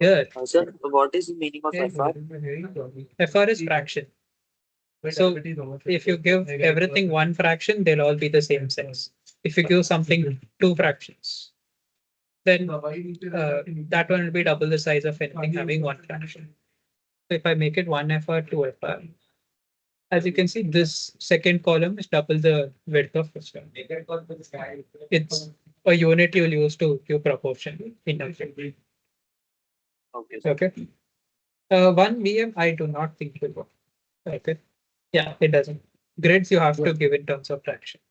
Here, Sir, what is the meaning of FR? FR is fraction. So if you give everything one fraction, they'll all be the same size. If you give something two fractions, then that one will be double the size of anything having one fraction. So if I make it one FR, two FR, as you can see, this second column is double the width of this one. It's a unit you'll use to give proportion in a grid. Okay, sir. Okay. One VM, I do not think will work. Okay. Yeah, it doesn't. Grids you have to give in terms of fraction.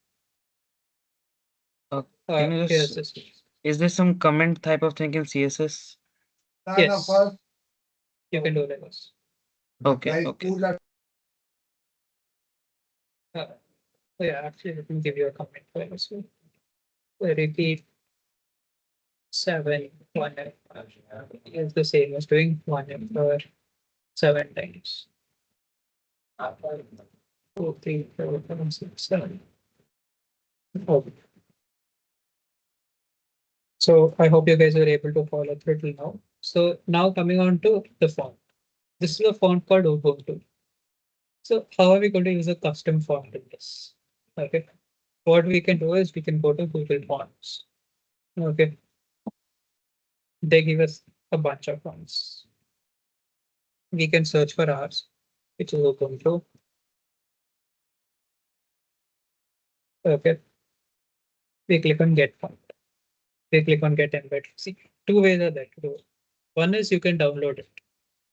Can you Here's just, this. is there some comment type of thing in CSS? Yes. You can do like this. Okay, okay. Yeah, actually, let me give you a comment for this one. Repeat 7, 1 is the same as doing 1 for 7 times. 2, 3, 4, 5, 6, 7. Oh. So I hope you guys are able to follow through till now. So now coming on to the font. This is a font called Ubuntu. So how are we going to use a custom font in this? Okay. What we can do is we can go to Google Fonts. Okay. They give us a bunch of fonts. We can search for ours, which is Ubuntu. Okay. We click on get font. We click on get embed. See, two ways are there to do it. One is you can download it.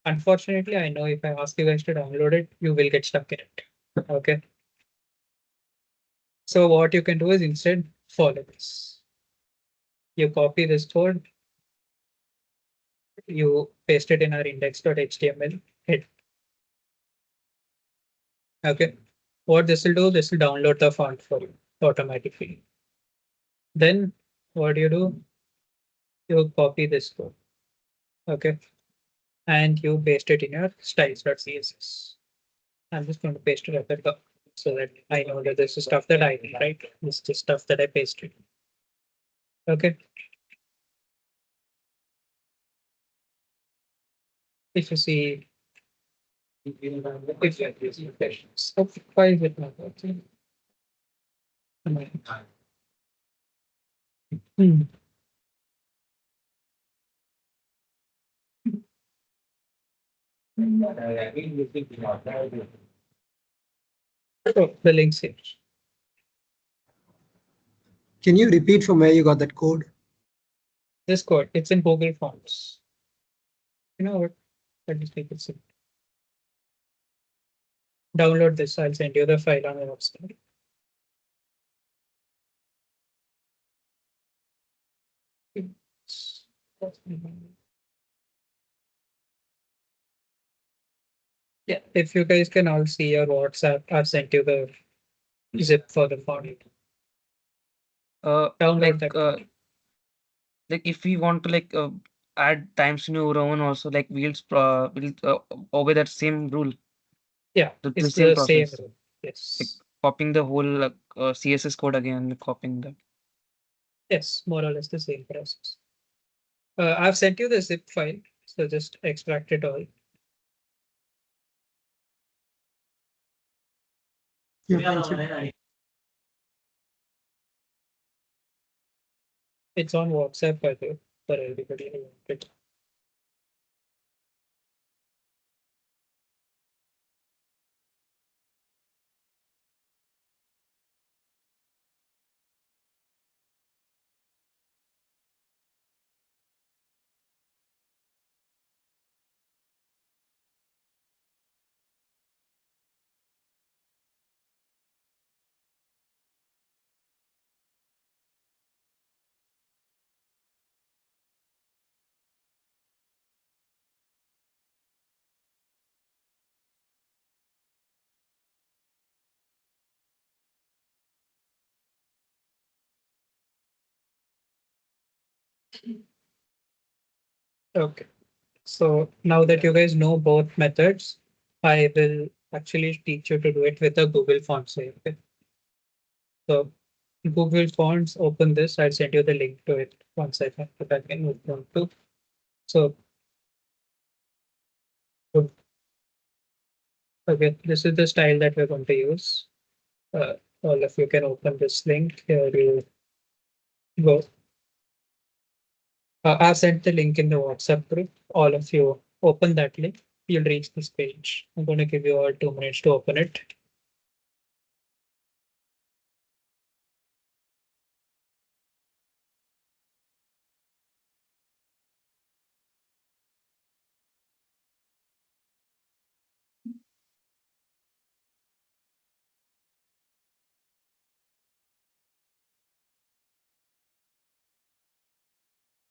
Unfortunately, I know if I ask you guys to download it, you will get stuck in it. Okay. So what you can do is instead follow this. You copy this code, you paste it in our index.html. Hit. Okay. What this will do, this will download the font for you automatically. Then what do? You copy this code. Okay. And you paste it in your styles.css. I'm just going to paste it at the top so that I know that this is stuff that I need, right? This is stuff that I pasted. Okay. If you see, if you so why is it not working? Hmm. Oh, the links here. Can you repeat from where you got that code? This code, it's in Google Fonts. You know what? Let me take it simple. Download this. I'll send you the file on the website. Yeah, if you guys can all see your WhatsApp, I've sent you the zip for the font. Download that. Like if we want to add Times New Roman also, like we'll obey that same rule, Yeah, the it's same the same process, rule. like Yes. copying the whole CSS code again, copying that. Yes, more or less the same process. I've sent you the zip file, so just extract it all. You mentioned. It's on WhatsApp, by the way, for everybody who wanted. Okay. So now that you guys know both methods, I will actually teach you to do it with a Google font size. Okay. So Google Fonts, open this. I'll send you the link to it once I find it again. Move on to. So good. Okay, this is the style that we're going to use. All of you can open this link. Here you go. I've sent the link in the WhatsApp group. All of you open that link. You'll reach this page. I'm going to give you all 2 minutes to open it.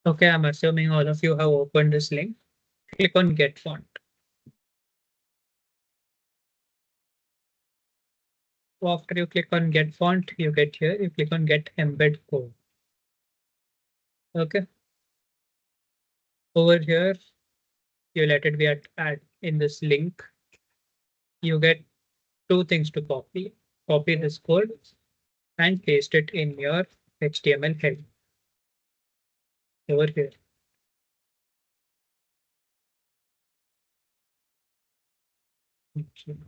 Okay, I'm assuming all of you have opened this link. Click on Get Font. After you click on Get Font, you get here. You click on Get Embed Code. Okay. Over here, you let it be at in this link. You get 2 things to copy. Copy this code and paste it in your HTML head. Over here.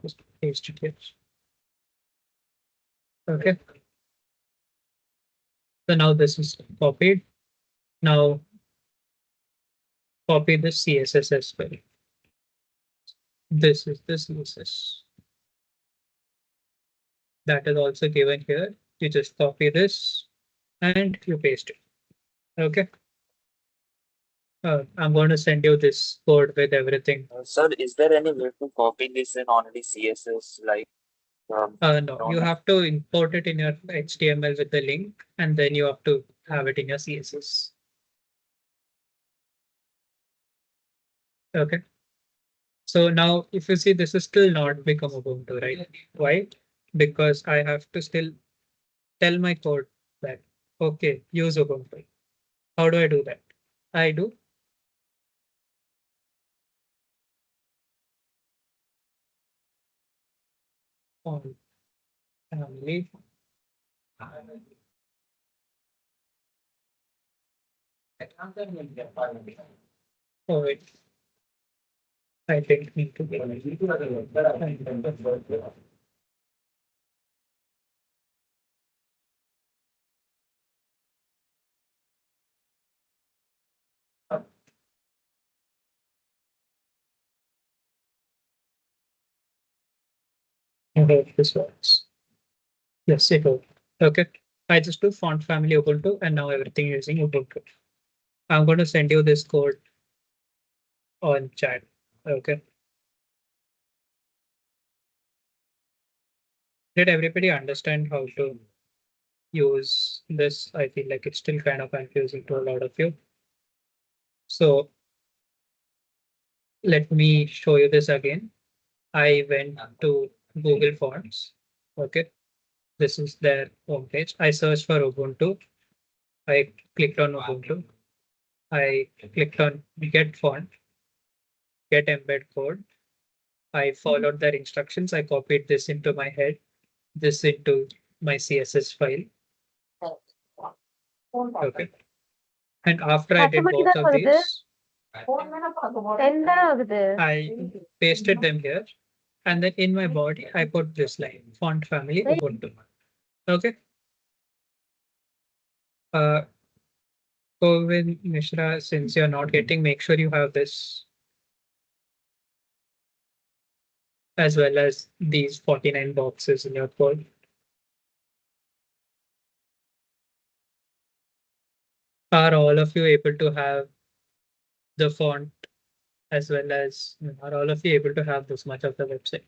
Just paste it here. Okay. So now this is copied. Now copy the CSS as well. This is the CSS. That is also given here. You just copy this and you paste it. Okay. I'm going to send you this code with everything. Sir, is there any way to copy this in only CSS? Like, No, you have to import it in your HTML with the link, and then you have to have it in your CSS. Okay. So now if you see, this is still not become Ubuntu, right? Why? Because I have to still tell my code that, okay, use Ubuntu. How do I do that? I do on family. Oh, wait. I didn't need to be. I hope this works. Yes, it will. Okay. I just do font family Ubuntu and now everything using Ubuntu. I'm going to send you this code on chat. Okay. Did everybody understand how to use this? I feel like it's still kind of confusing to a lot of you. So let me show you this again. I went to Google Fonts. Okay. This is their homepage. I searched for Ubuntu. I clicked on Ubuntu. I clicked on Get Font, Get Embed Code. I followed their instructions. I copied this into my head, this into my CSS file. Okay. And after I did both of these, I pasted them here. And then in my body, I put this line, font family Ubuntu. Okay. Govin Mishra, since you're not getting, make sure you have this as well as these 49 boxes in your code. Are all of you able to have the font as well as are all of you able to have this much of the website?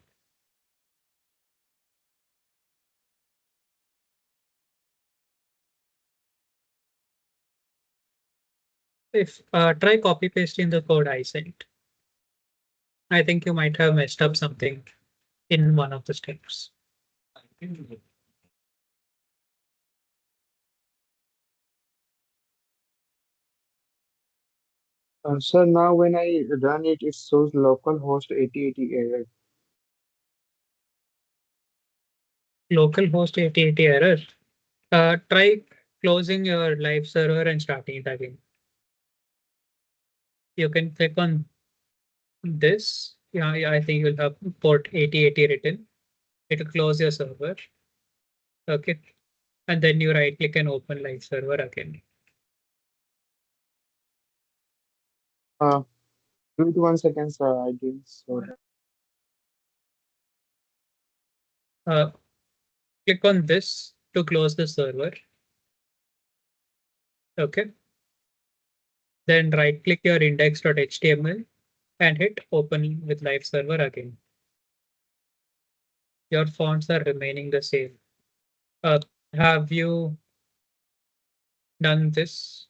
If try copy pasting the code I sent. I think you might have messed up something in one of the steps. So now when I run it, it shows localhost 8080 error. Localhost 8080 error. Try closing your live server and starting it again. You can click on this. Yeah, I think you'll have port 8080 written. It'll close your server. Okay. And then you right click and open live server again. Give it 1 second, sir. I didn't saw that. Click on this to close the server. Okay. Then right click your index.html and hit open with live server again. Your fonts are remaining the same. Have you done this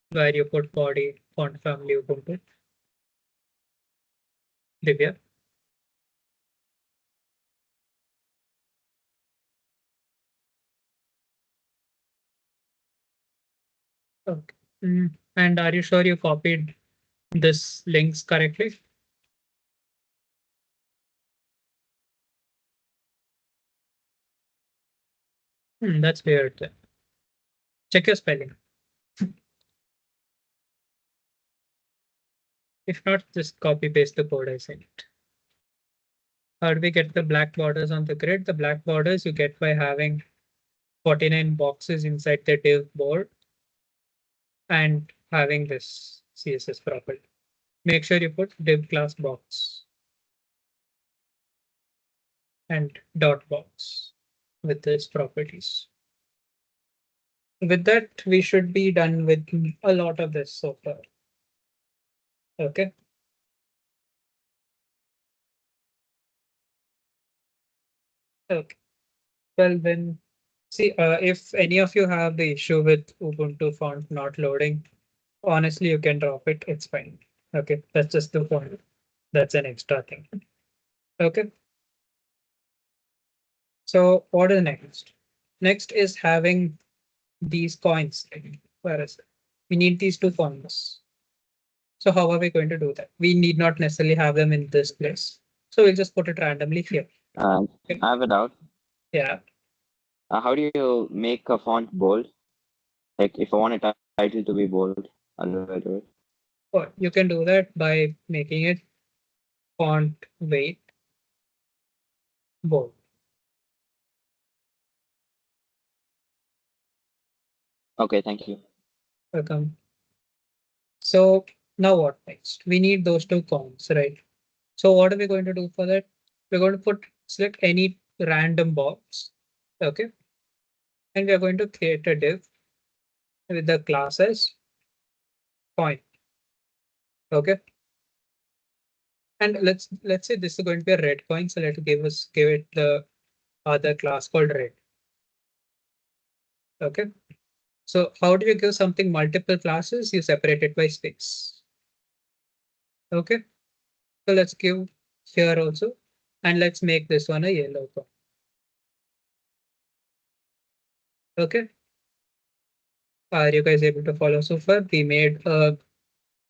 where you put body font family Ubuntu? Divya? Okay. And are you sure you copied this links correctly? That's weird. Check your spelling. If not, just copy paste the code I sent. How do we get the black borders on the grid? The black borders you get by having 49 boxes inside the div board and having this CSS property. Make sure you put div class box and dot box with these properties. With that, we should be done with a lot of this so far. Okay. Okay. Well, then, see, if any of you have the issue with Ubuntu font not loading, honestly, you can drop it. It's fine. Okay. That's just the point. That's an extra thing. Okay. So what is next? Next is having these coins. Where is it? We need these two coins. So how are we going to do that? We need not necessarily have them in this place. So we'll just put it randomly here. I have a doubt. Yeah. How do you make a font bold? Like if I want a title to be bold, how do I do it? Or you can do that by making it font weight bold. Okay, thank you. Welcome. So now what next? We need those two coins, right? So what are we going to do for that? We're going to select any random box. Okay. And we are going to create a div with the class as coin. Okay. And let's say this is going to be a red coin. So let's give it the other class called red. Okay. So how do you give something multiple classes? You separate it by space. Okay. So let's give here also. And let's make this one a yellow coin. Okay. Are you guys able to follow so far? We made a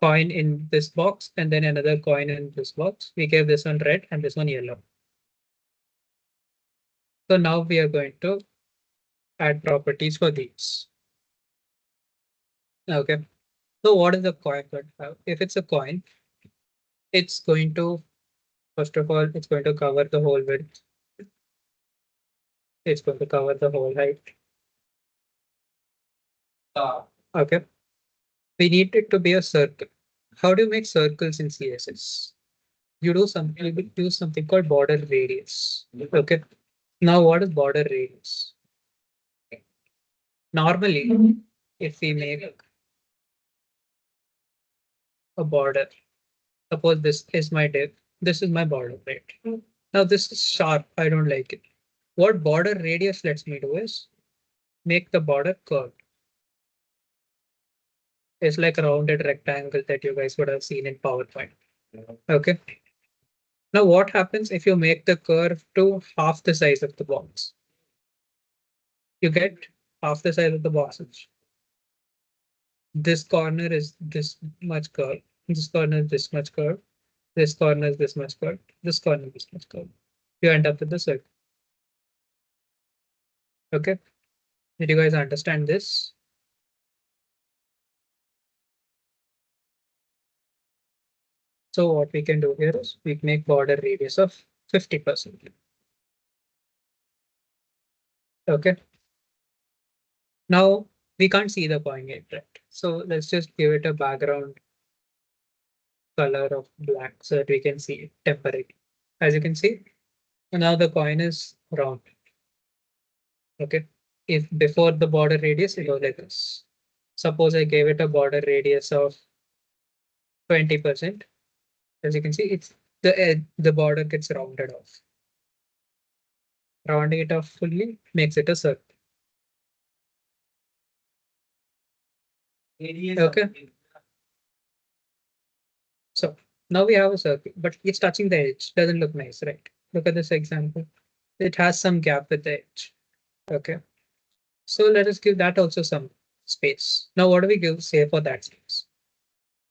coin in this box and then another coin in this box. We gave this one red and this one yellow. So now we are going to add properties for these. Okay. So what is the coin going to have? If it's a coin, it's going to First of all, it's going to cover the whole width. It's going to cover the whole height. Okay. We need it to be a circle. How do you make circles in CSS? You do something, you will use something called border radius. Okay. Now, what is border radius? Normally, if we make a border, suppose this is my div, this is my border, right? Now this is sharp, I don't like it. What border radius lets me do is make the border curved. It's like a rounded rectangle that you guys would have seen in PowerPoint. Okay. Now what happens if you make the curve to half the size of the box? You get half the size of the boxes. This corner is this much curved. This corner is this much curved. This corner is this much curved. This corner is this much curved. You end up with the circle. Okay. Did you guys understand this? So what we can do here is we make border radius of 50%. Okay. Now we can't see the coin yet, right? So let's just give it a background color of black so that we can see it temporarily. As you can see, now the coin is round. Okay. If before the border radius, it was like this. Suppose I gave it a border radius of 20%. As you can see, it's the edge, the border gets rounded off. Rounding it off fully makes it a circle. Okay. So now we have a circle, but it's touching the edge. Doesn't look nice, right? Look at this example. It has some gap with the edge. Okay. So let us give that also some space. Now, what do we give say for that space?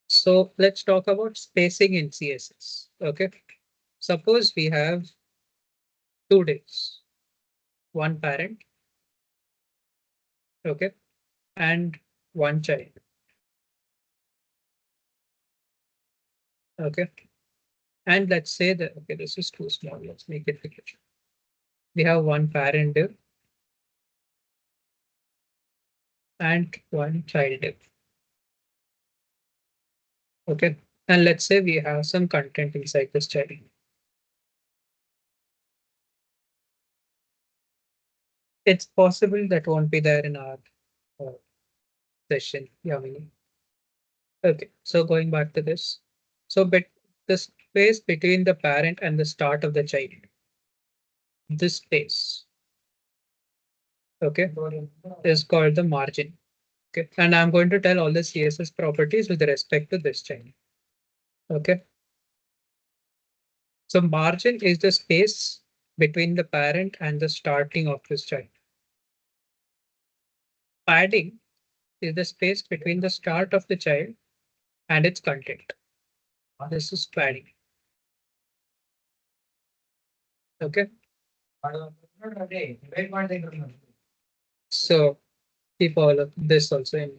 So let's talk about spacing in CSS. Okay. Suppose we have two divs, one parent, okay, and one child. Okay. And let's say that, okay, this is too small. Let's make it bigger. We have one parent div and one child div. Okay. And let's say we have some content inside this child. It's possible that won't be there in our uh, session. Yeah, okay. So going back to this. So the space between the parent and the start of the child. This space. Okay. Is called the margin. Okay. And I'm going to tell all the CSS properties with respect to this child. Okay. So margin is the space between the parent and the starting of this child. Padding is the space between the start of the child and its content. This is padding. Okay. So keep all of this also in.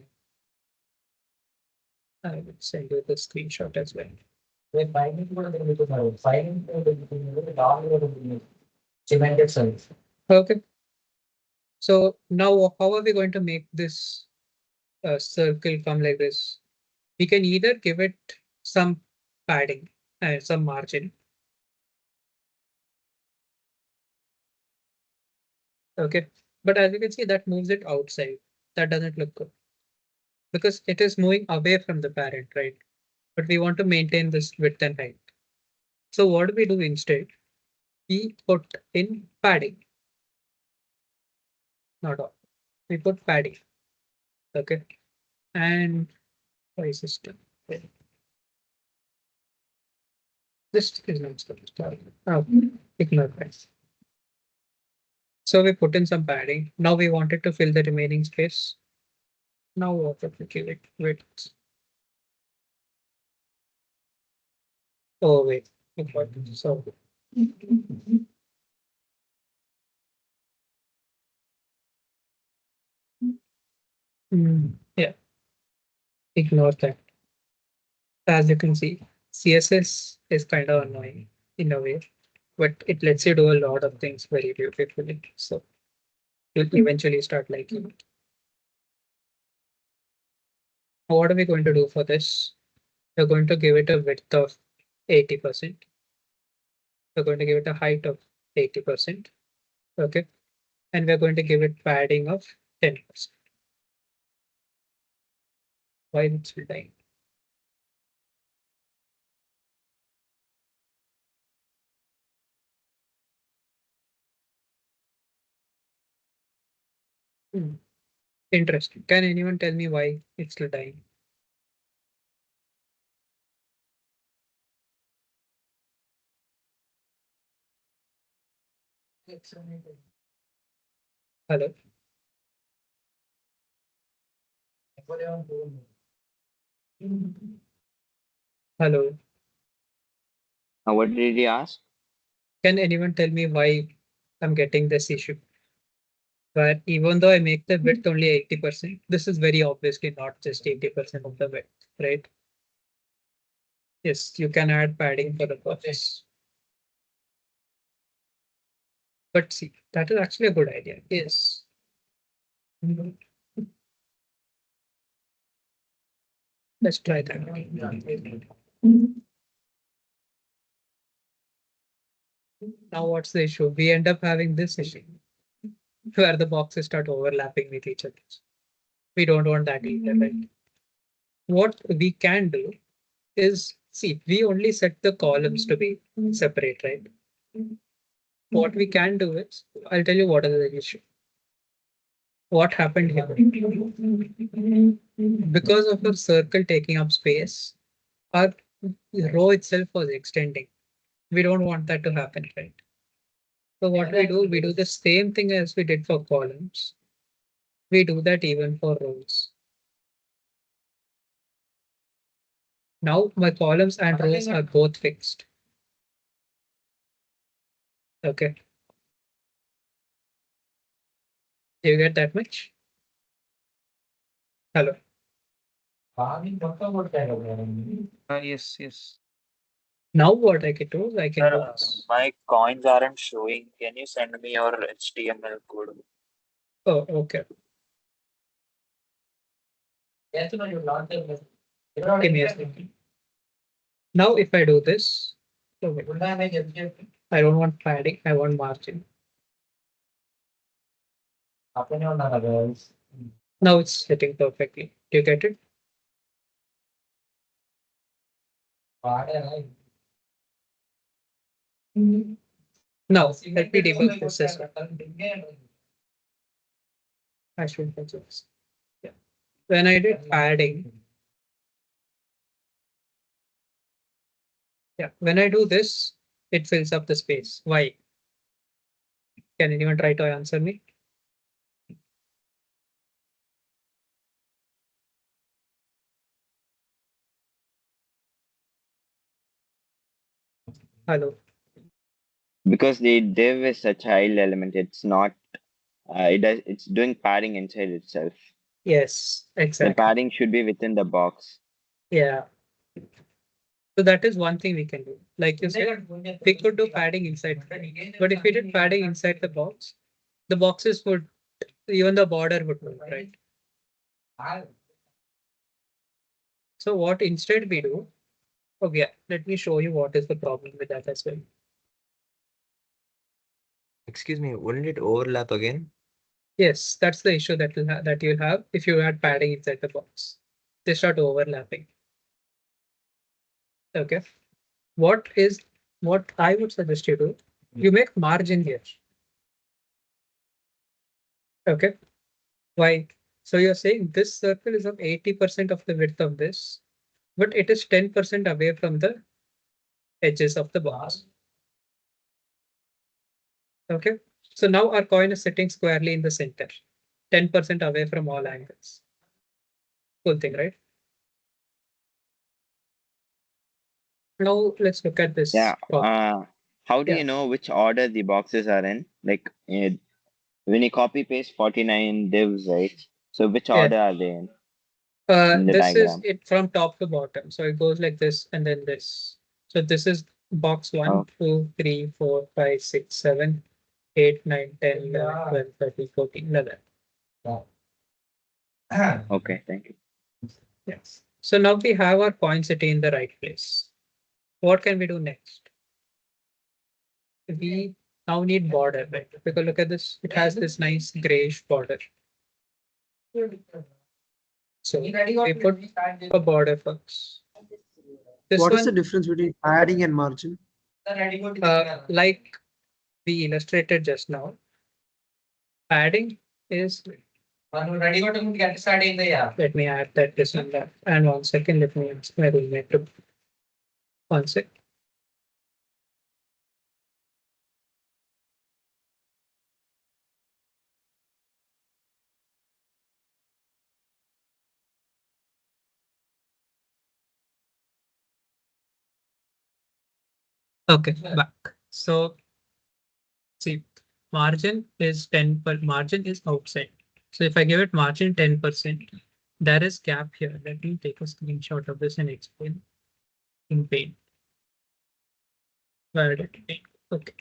I will send you the screenshot as well. Okay. So now how are we going to make this circle come like this? We can either give it some padding and some margin. Okay. But as you can see, that moves it outside. That doesn't look good because it is moving away from the parent, right? But we want to maintain this width and height. So what do we do instead? We put in padding. Not all. We put padding. Okay. And my system. This is not supposed to happen. Oh, ignore that. So we put in some padding. Now we wanted to fill the remaining space. Now what if we give it width? Oh wait, so yeah, ignore that. As you can see, CSS is kind of annoying. in a way, but it lets you do a lot of things very beautifully. So you'll eventually start liking it. What are we going to do for this? We're going to give it a width of 80%. We're going to give it a height of 80%. Okay. And we're going to give it padding of 10%. Why it's dying? Interesting. Can anyone tell me why it's still dying? Hello. Hello. What did he ask? Can anyone tell me why I'm getting this issue? But even though I make the width only 80%, this is very obviously not just 80% of the width, right? Yes, you can add padding for the purpose. But see, that is actually a good idea. Yes. Let's try that. Now what's the issue? We end up having this issue where the boxes start overlapping with each other. We don't want that either, right? What we can do is, see, we only set the columns to be separate, right? What we can do is, I'll tell you what is the issue. What happened here? Because of the circle taking up space, our row itself was extending. We don't want that to happen, right? So what we do the same thing as we did for columns. We do that even for rows. Now my columns and rows are both fixed. Okay. Do you get that much? Hello. Yes, yes. Now what I can do is I can do Sir, this. my coins aren't showing. Can you send me your HTML code? Oh, okay. Give me a second. Now if I do this, oh, wait. I don't want padding, I want margin. Now it's sitting perfectly. Do you get it? Now let me debug this as well. I should do this. Yeah. When I did padding, yeah, when I do this, it fills up the space. Why? Can anyone try to answer me? Hello. Because the div is a child element, it's not. It's doing padding inside itself. Yes, The exactly. padding should be within the box. Yeah. So that is one thing we can do. Like you said, we could do padding inside. But if we did padding inside the boxes would, even the border would move, right? So what instead we do, okay, let me show you what is the problem with that as well. Excuse me, wouldn't it overlap again? Yes, that's the issue that you'll have if you add padding inside the box. They start overlapping. Okay. What I would suggest you do, you make margin here. Okay. Why? So you're saying this circle is of 80% of the width of this, but it is 10% away from the edges of the box. Okay. So now our coin is sitting squarely in the center, 10% away from all angles. Cool thing, right? Now let's look at this. Yeah. How do Yeah. you know which order the boxes are in? Like when you copy paste 49 divs, right? So which Yeah. order are they in the This is diagram? it from top to bottom. So it goes like this and then this. So this is box 1, Oh. 2, 3, 4, 5, 6, 7, 8, 9, 10, 11, 12, 13, 14, 11. Okay, thank you. Yes. So now we have our point city in the right place. What can we do next? We now need border, right? Because look at this, it has this nice grayish border. So we put a border first. This What is the one, difference between padding and margin? like we illustrated just now, padding is. Let me add that this and that. And 1 second, let me ask my roommate to 1 sec. Okay, back. So see, margin is 10, but margin is outside. So if I give it margin 10%, there is gap here. Let me take a screenshot of this and explain in paint. Validate paint. Okay.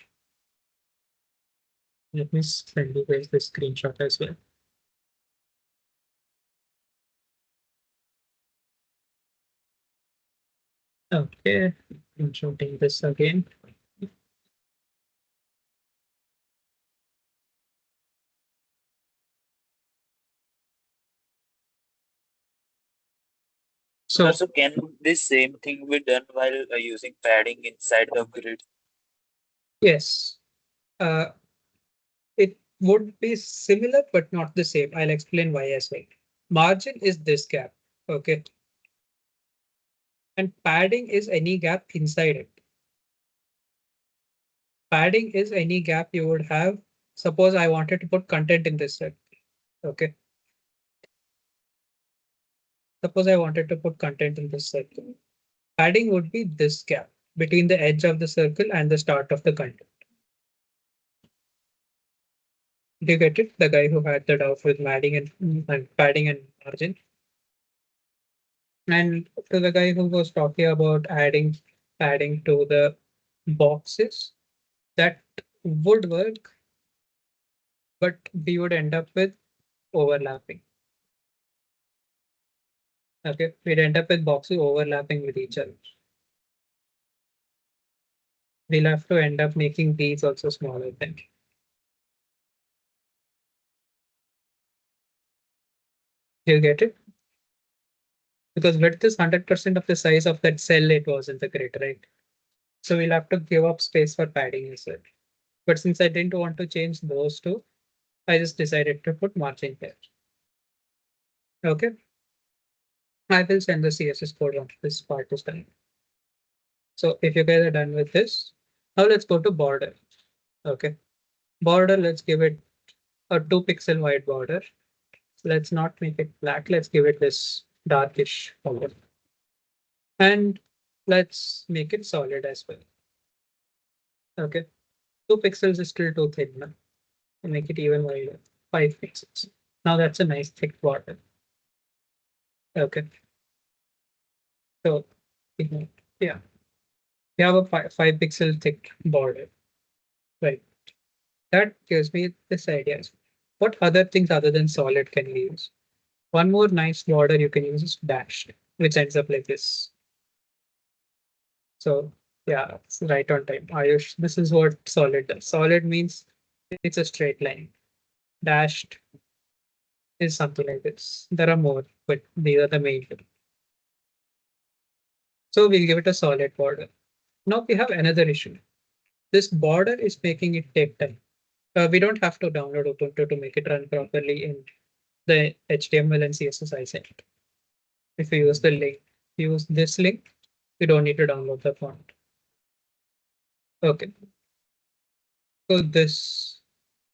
Let me send you guys this screenshot as well. Okay, I'm shooting this again. So So can this same thing be done while using padding inside the grid? yes, uh, it would be similar, but not the same. I'll explain why as well. Margin is this gap, okay? And padding is any gap inside it. Padding is any gap you would have. Suppose I wanted to put content in this set, okay? Suppose I wanted to put content in this circle. Padding would be this gap between the edge of the circle and the start of the content. Do you get it? The guy who had the doubt with padding and margin. And to the guy who was talking about adding padding to the boxes, that would work, but we would end up with overlapping. Okay, we'd end up with boxes overlapping with each other. We'll have to end up making these also smaller then. Do you get it? Because width is 100% of the size of that cell it was in the grid, right? So we'll have to give up space for padding as well. But since I didn't want to change those two, I just decided to put margin here. Okay. I will send the CSS code once this part is done. So if you guys are done with this, now let's go to border. Okay. Border, let's give it a 2 pixel wide border. Let's not make it black. Let's give it this darkish color. And let's make it solid as well. Okay. 2 pixels is still too thin now. And make it even wider. 5 pixels. Now that's a nice thick border. Okay. So yeah, we have a 5 pixel thick border. Right. That gives me this idea. What other things other than solid can we use? One more nice border you can use is dashed, which ends up like this. So yeah, it's right on time. Ayush, this is what solid does. Solid means it's a straight line. Dashed is something like this. There are more, but these are the main two. So we'll give it a solid border. Now we have another issue. This border is making it take time. We don't have to download Ubuntu to make it run properly in the HTML and CSS I sent. If you use the link, use this link, you don't need to download the font. Okay. So this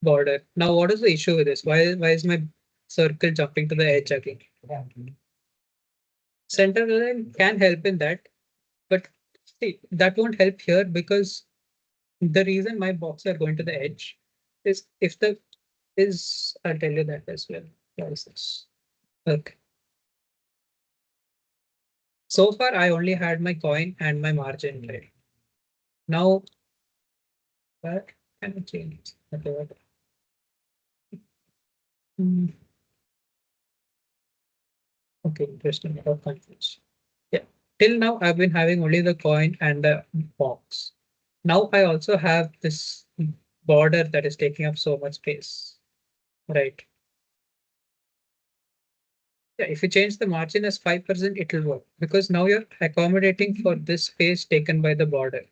border. Now, what is the issue with this? Why is my circle jumping to the edge again? Center line can help in that, but see, that won't help here because the reason my boxes are going to the edge is if the is I'll tell you that as well. What is this? Okay. So far, I only had my coin and my margin, right? Now, where can I change it? Okay, what? Hmm, okay, interesting. I got confused. Yeah, till now I've been having only the coin and the box. Now I also have this border that is taking up so much space, right? Yeah, if you change the margin as 5%, it will work because now you're accommodating for this space taken by the border,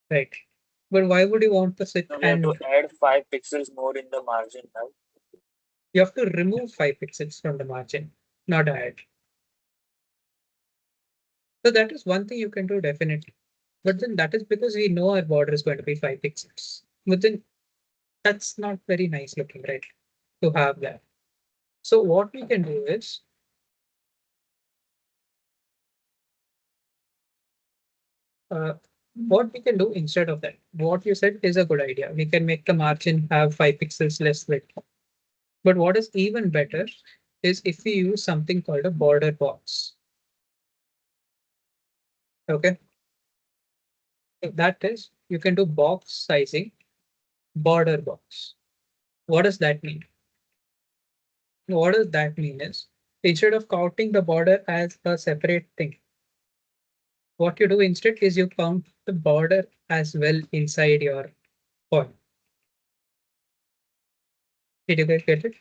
right? But why would you want to sit So we have to and add 5 pixels more in the margin now. you have to remove 5 pixels from the margin, not add. So that is one thing you can do definitely. But then that is because we know our border is going to be 5 pixels. But then that's not very nice looking, right? To have that. So what we can do is what we can do instead of that, what you said is a good idea. We can make the margin have 5 pixels less width. But what is even better is if we use something called a border box. Okay. So that is, you can do box sizing, border box. What does that mean? What does that mean is instead of counting the border as a separate thing, what you do instead is you count the border as well inside your point. Did you guys get it?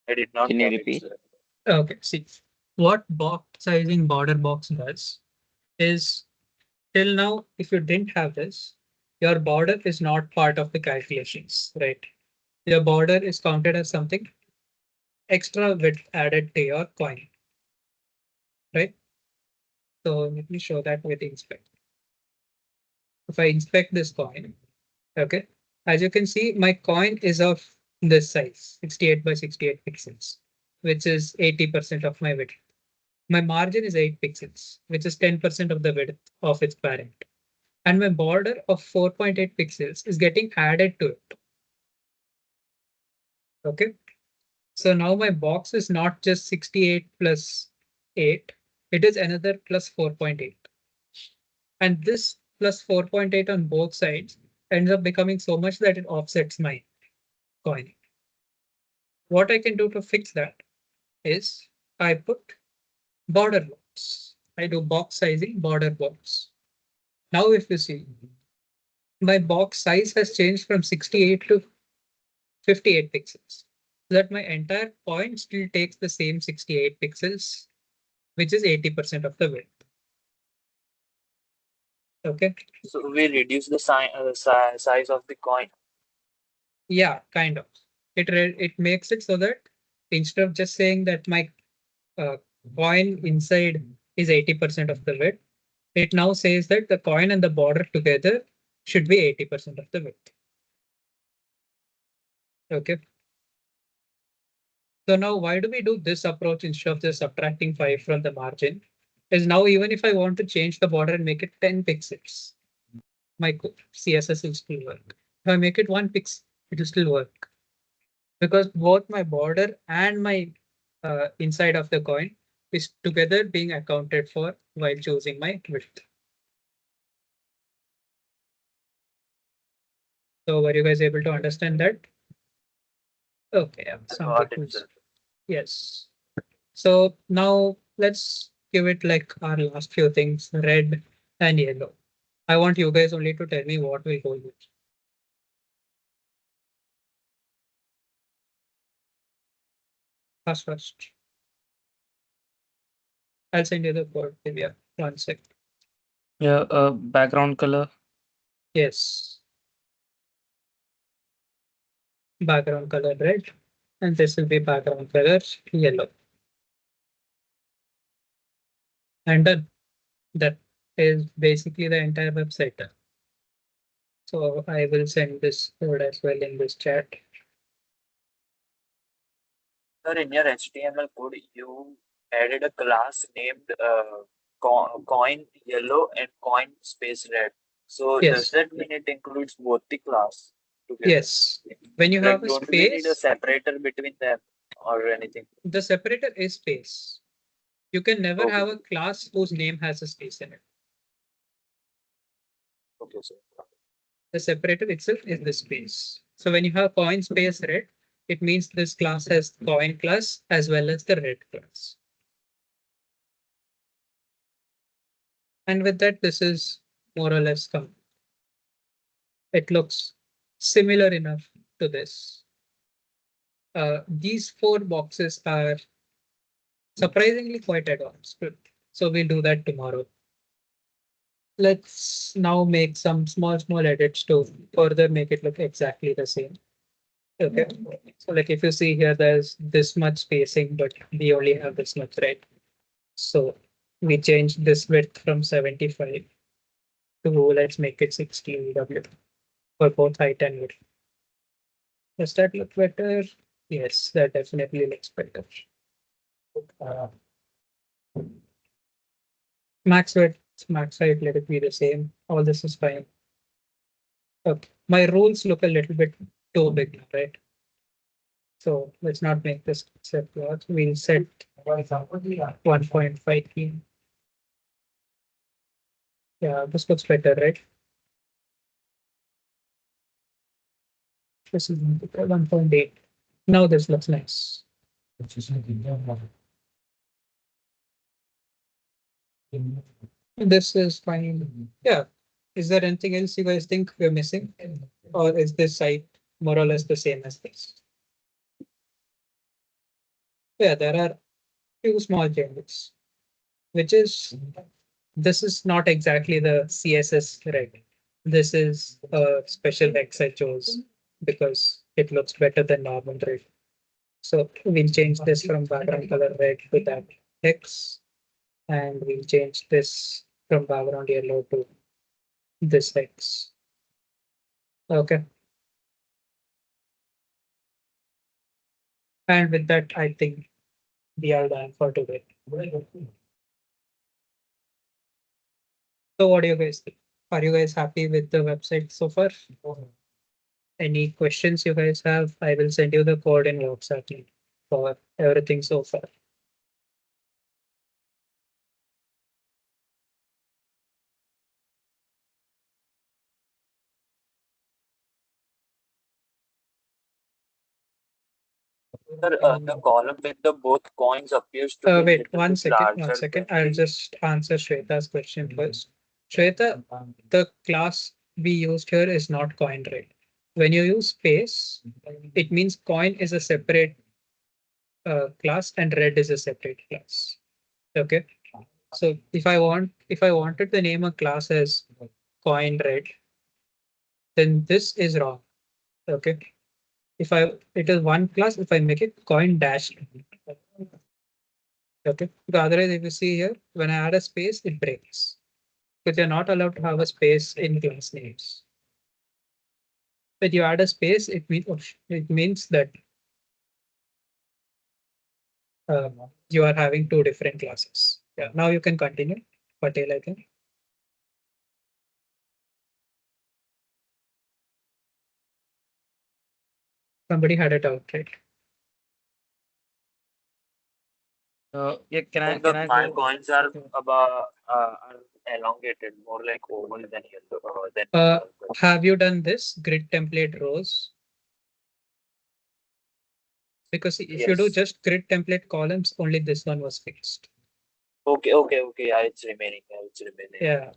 I did not Can you get it, repeat? sir. Okay, see what box sizing border box does is till now, if you didn't have this, your border is not part of the calculations, right? Your border is counted as something extra width added to your coin, right? So let me show that with inspect. If I inspect this coin, okay, as you can see, my coin is of this size, 68 by 68 pixels, which is 80% of my width. My margin is 8 pixels, which is 10% of the width of its parent. And my border of 4.8 pixels is getting added to it. Okay. So now my box is not just 68 plus 8, it is another plus 4.8. And this plus 4.8 on both sides ends up becoming so much that it offsets my coin. What I can do to fix that is I put border box. I do box sizing, border box. Now if you see, my box size has changed from 68 to 58 pixels. So that my entire point still takes the same 68 pixels, which is 80% of the width. Okay. So we reduce the size of the coin. Yeah, kind of. It makes it so that instead of just saying that my uh, coin inside is 80% of the width, it now says that the coin and the border together should be 80% of the width. Okay. So now why do we do this approach instead of just subtracting 5 from the margin? Is now even if I want to change the border and make it 10 pixels, my CSS will still work. If I make it 1 pixel, it will still work. Because both my border and my inside of the coin is together being accounted for while choosing my width. So were you guys able to understand that? Okay, yeah, I sounds got like it, this. sir. Yes. So now let's give it like our last few things, red and yellow. I want you guys only to tell me what will go with. First. I'll send you the code. Divya. 1 sec. Yeah, background color. Yes. Background color red. And this will be background color yellow. And done. That is basically the entire website. So I will send this code as well in this chat. Sir, in your HTML code, you added a class named coin yellow and coin space red. So does Yes. that mean it includes both the class together? Yes. When you have Like, a don't we need a space, separator between them or anything? the separator is space. You can never Okay. have a class whose name has a space in it. Okay, sir. The separator itself is the space. So when you have coin space red, it means this class has coin class as well as the red class. And with that, this is more or less come. It looks similar enough to this. These 4 boxes are surprisingly quite advanced. So we'll do that tomorrow. Let's now make some small edits to further make it look exactly the same. Okay, so like if you see here, there's this much spacing, but we only have this much, right? So we changed this width from 75 to, let's make it 16 W for both height and width. Does that look better? Yes, that definitely looks better. Max width, max height, let it be the same. All this is fine. Okay, my rules look a little bit too big, right? So let's not make this set large. We'll set 1.5 key. Yeah, this looks better, right? This is 1.8. Now this looks nice. This is fine. Yeah. Is there anything else you guys think we're missing? Or is this site more or less the same as this? Yeah, there are few small changes, which is this is not exactly the CSS red. This is a special X I chose because it looks better than normal red. So we'll change this from background color red to that X, and we'll change this from background yellow to this X. Okay. And with that, I think we are done for today. So what do you guys think? Are you guys happy with the website so far? Any questions you guys have? I will send you the code in WhatsApp link for everything so far. Sir, the column with the both coins appears to be Wait, little one bit second, larger I'll than just answer Shweta's question first. Shweta, the class we used here is not coin rate. When you use space, it means coin is a separate class and red is a separate class. Okay. So if I wanted to name a class as coin red, then this is wrong. Okay. If it is one class, if I make it coin dash. Okay. The otherwise, if you see here, when I add a space, it breaks. Because you're not allowed to have a space in class names. But you add a space, it means that you are having 2 different classes. Yeah. Now you can continue, Patel, I think. Somebody had it out, right? Yeah, and the my go? coins are Okay. about are elongated, more like oval than yellow than Have you done this grid template rows? Because if you do yes. just grid template columns, only this one was fixed. Okay. Yeah, it's remaining. Yeah, it's remaining. Yeah.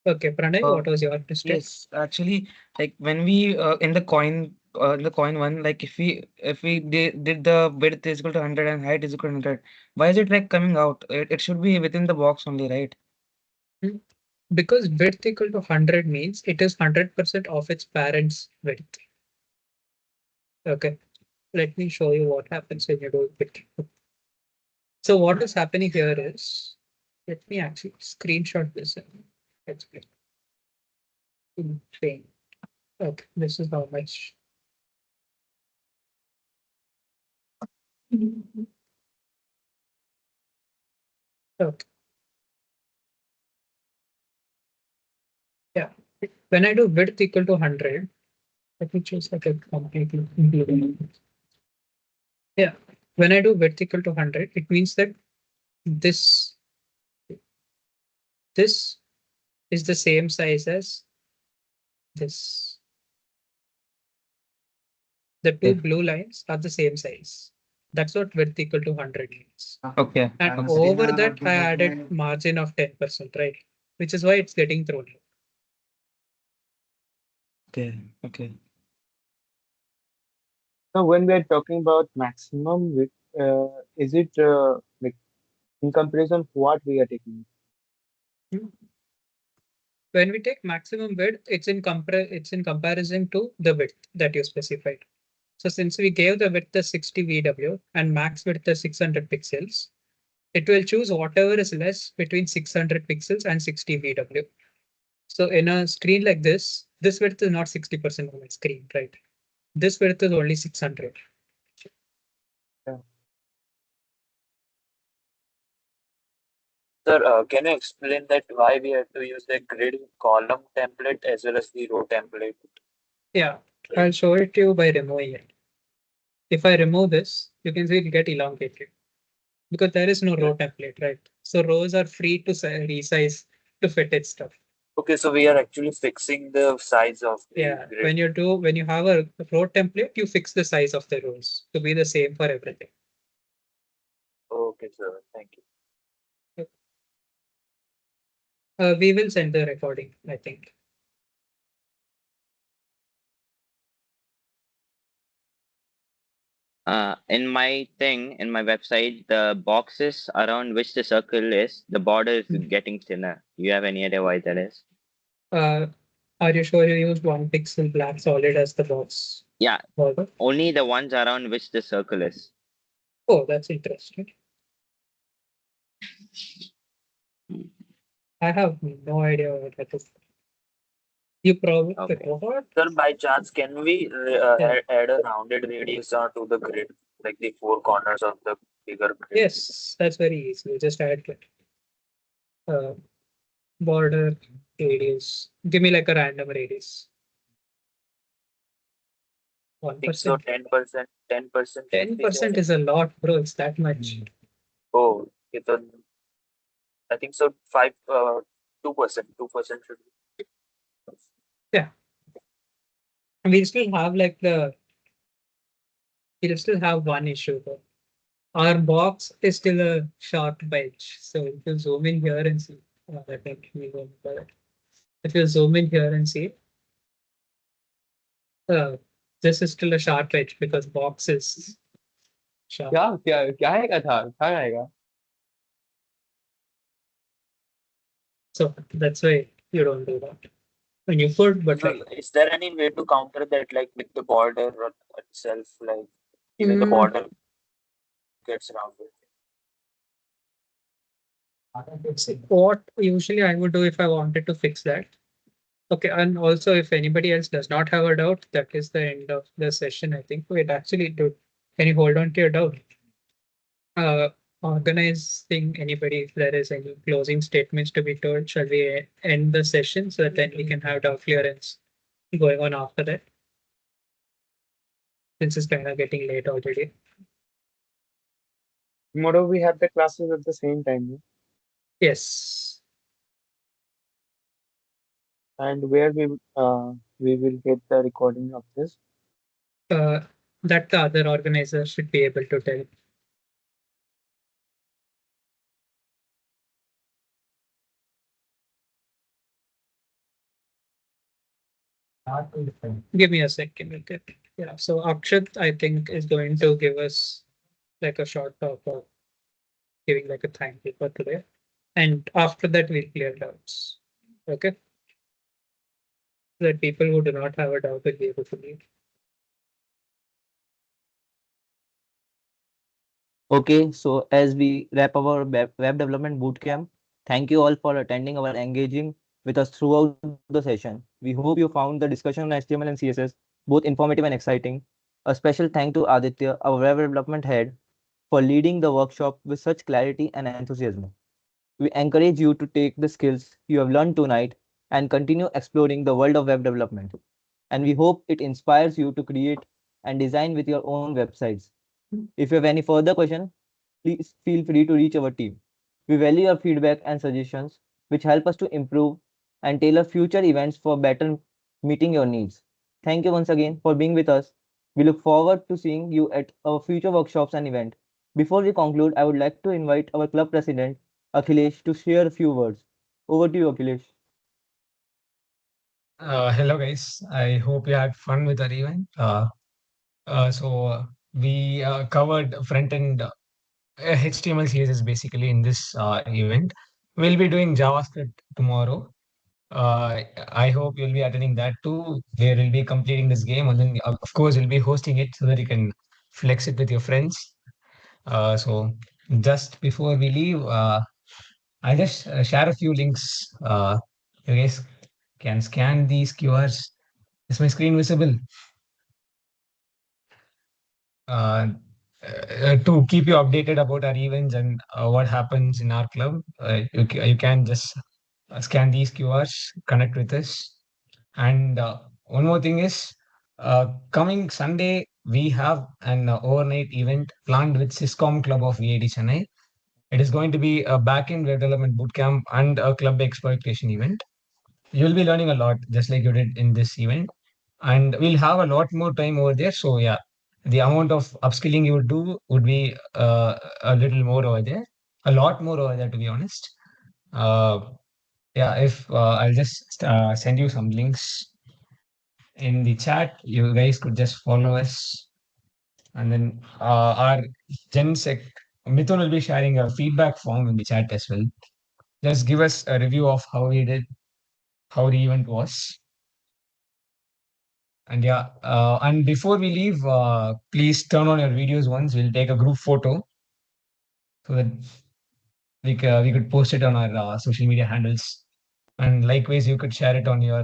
Okay, Pranay, Uh, what was your mistake? Yes, actually, like when we in the coin one, like if we did the width is equal to 100 and height is equal to 100, why is it like coming out? It should be within the box only, right? Because width equal to 100 means it is 100% of its parent's width. Okay, let me show you what happens when you do it. So what is happening here is, let me actually screenshot this and explain. Okay, this is how much. Okay, yeah. When I do width equal to 100, let me choose like a completely including. Yeah, When I do width equal to 100, it means that this this is the same size as this. The two Okay. blue lines are the same size. That's what width equal to 100 means. Okay. And over that, I added margin of 10%, right? Which is why it's getting thrown. Okay. Okay. Now, when we are talking about maximum width, is it like in comparison to what we are taking? When we take maximum width, it's in comparison to the width that you specified. So since we gave the width as 60 VW and max width as 600 pixels, it will choose whatever is less between 600 pixels and 60 VW. So in a screen like this width is not 60% of my screen, right? This width is only 600. Sir, can you explain that why we have to use the grid column template as well as the row template? Yeah, I'll show it to you by removing it. If I remove this, you can see it get elongated because there is no row template, right? So rows are free to resize to fit its stuff. Okay, so we are actually fixing the size of the Yeah, grid. when you have a row template, you fix the size of the rows to be the same for everything. Okay, sir. Thank you. We will send the recording, I think. In my thing, in my website, the boxes around which the circle is, the border is getting thinner. You have any idea why that is? Are you sure you used 1 pixel black solid as the box Yeah, border? only the ones around which the circle is. Oh, that's interesting. I have no idea what that is. You probably Okay. what? Sir, by chance, can we Yeah. add a rounded radius to the grid, like the four corners of the bigger grid? Yes, that's very easy. You just add uh, border radius. Give me like a random radius. I think so, 1%. 10%, 10%. 10% is a lot, bro. It's that much. Oh, okay, then I think so, 2%, 2% should be. Yeah. We still have like we'll still have one issue though. Our box is still a sharp edge. So if you zoom in here and see, I think we go for it. If you zoom in here and see, uh, this is still a sharp edge because box is sharp. क्या क्या क्या आएगा था क्या आएगा? So that's why you don't do that. When you put, but So, like, is there any way to counter that, like with the border itself, like even the mm, border gets rounded? see, what usually I would do if I wanted to fix that. Okay, and also if anybody else does not have a doubt, that is the end of the session. I think. Wait, actually, dude, can you hold on to your doubt? Uh, Organizing anybody, if there is any closing statements to be told, shall we end the session so that then we can have doubt clearance going on after that? Since it's kind of getting late already. Tomorrow we have the classes at the same time, no? Yes. And where we will get the recording of this. Uh, that the other organizer should be able to tell. Give me a second. Okay. Yeah. So Akshat, I think, is going to give us like a short talk of giving like a thank you for today. And after that, we'll clear doubts. Okay. So that people who do not have a doubt will be able to leave. Okay, so as we wrap our web development bootcamp, thank you all for attending our engaging with us throughout the session. We hope you found the discussion on HTML and CSS both informative and exciting. A special thank to Aditya, our web development head, for leading the workshop with such clarity and enthusiasm. We encourage you to take the skills you have learned tonight and continue exploring the world of web development. And we hope it inspires you to create and design with your own websites. If you have any further question, please feel free to reach our team. We value your feedback and suggestions, which help us to improve and tailor future events for better meeting your needs. Thank you once again for being with us. We look forward to seeing you at our future workshops and events. Before we conclude, I would like to invite our club president, Akhilesh, to share a few words. Over to you, Akhilesh. Hello guys, I hope you had fun with our event. We covered front end HTML CSS basically in this event. We'll be doing JavaScript tomorrow. I hope you'll be attending that too. Where we'll be completing this game, and then of course we'll be hosting it so that you can flex it with your friends. So just before we leave, I'll just share a few links. You guys can scan these QRs. Is my screen visible? uh, to keep you updated about our events and what happens in our club. You can just scan these QRs, connect with us. And one more thing is, coming Sunday, we have an overnight event planned with Syscom Club of VIT Chennai. It is going to be a backend web development bootcamp and a club exploitation event. You'll be learning a lot, just like you did in this event, and we'll have a lot more time over there. So yeah, the amount of upskilling you would do would be a little more over there, a lot more over there, to be honest. Uh, yeah, if I'll just send you some links in the chat, you guys could just follow us, and then our GenSec Mithun will be sharing a feedback form in the chat as well. Just give us a review of how we did, how the event was. And yeah, and before we leave, please turn on your videos once. We'll take a group photo so that we could post it on our social media handles. And likewise, you could share it on your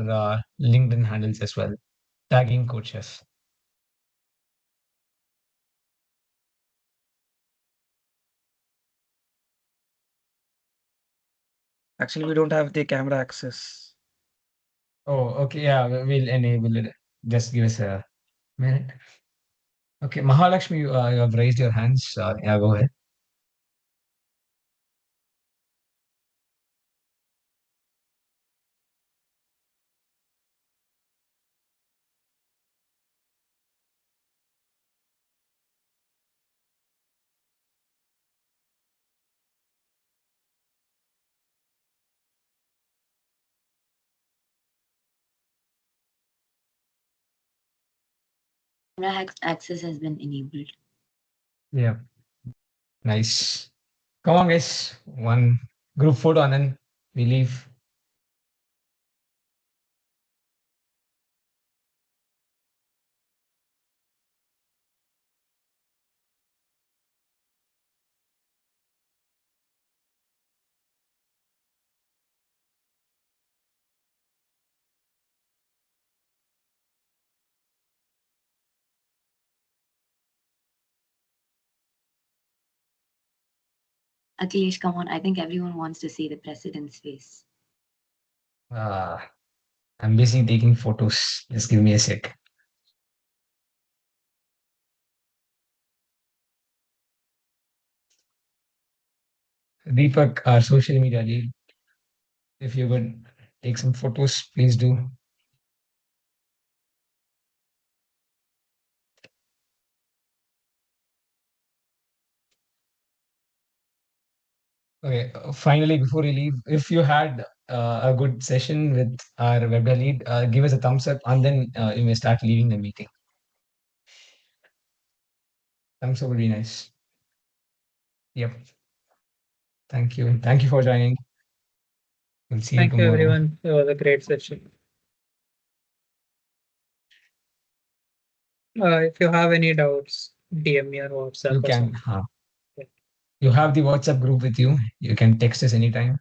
LinkedIn handles as well, tagging coaches. Actually, we don't have the camera access. Oh, okay. Yeah, we'll enable it. Just give us a minute. Okay, Mahalakshmi, you have raised your hands. Yeah, go ahead. Access has been enabled. Yeah, nice. Come on, guys. One group photo and then we leave. Akhilesh, come on. I think everyone wants to see the president's face. I'm busy taking photos. Just give me a sec. Deepak, our social media lead, if you could take some photos, please do. Okay, finally, before we leave, if you had a good session with our web dev lead, give us a thumbs up and then you may start leaving the meeting. Thumbs up would be nice. Yep. Thank you. Thank you for joining. We'll see you Thank you, tomorrow. everyone. It was a great session. If you have any doubts, DM me or WhatsApp You or can. something. Yeah. You have the WhatsApp group with you. You can text us anytime.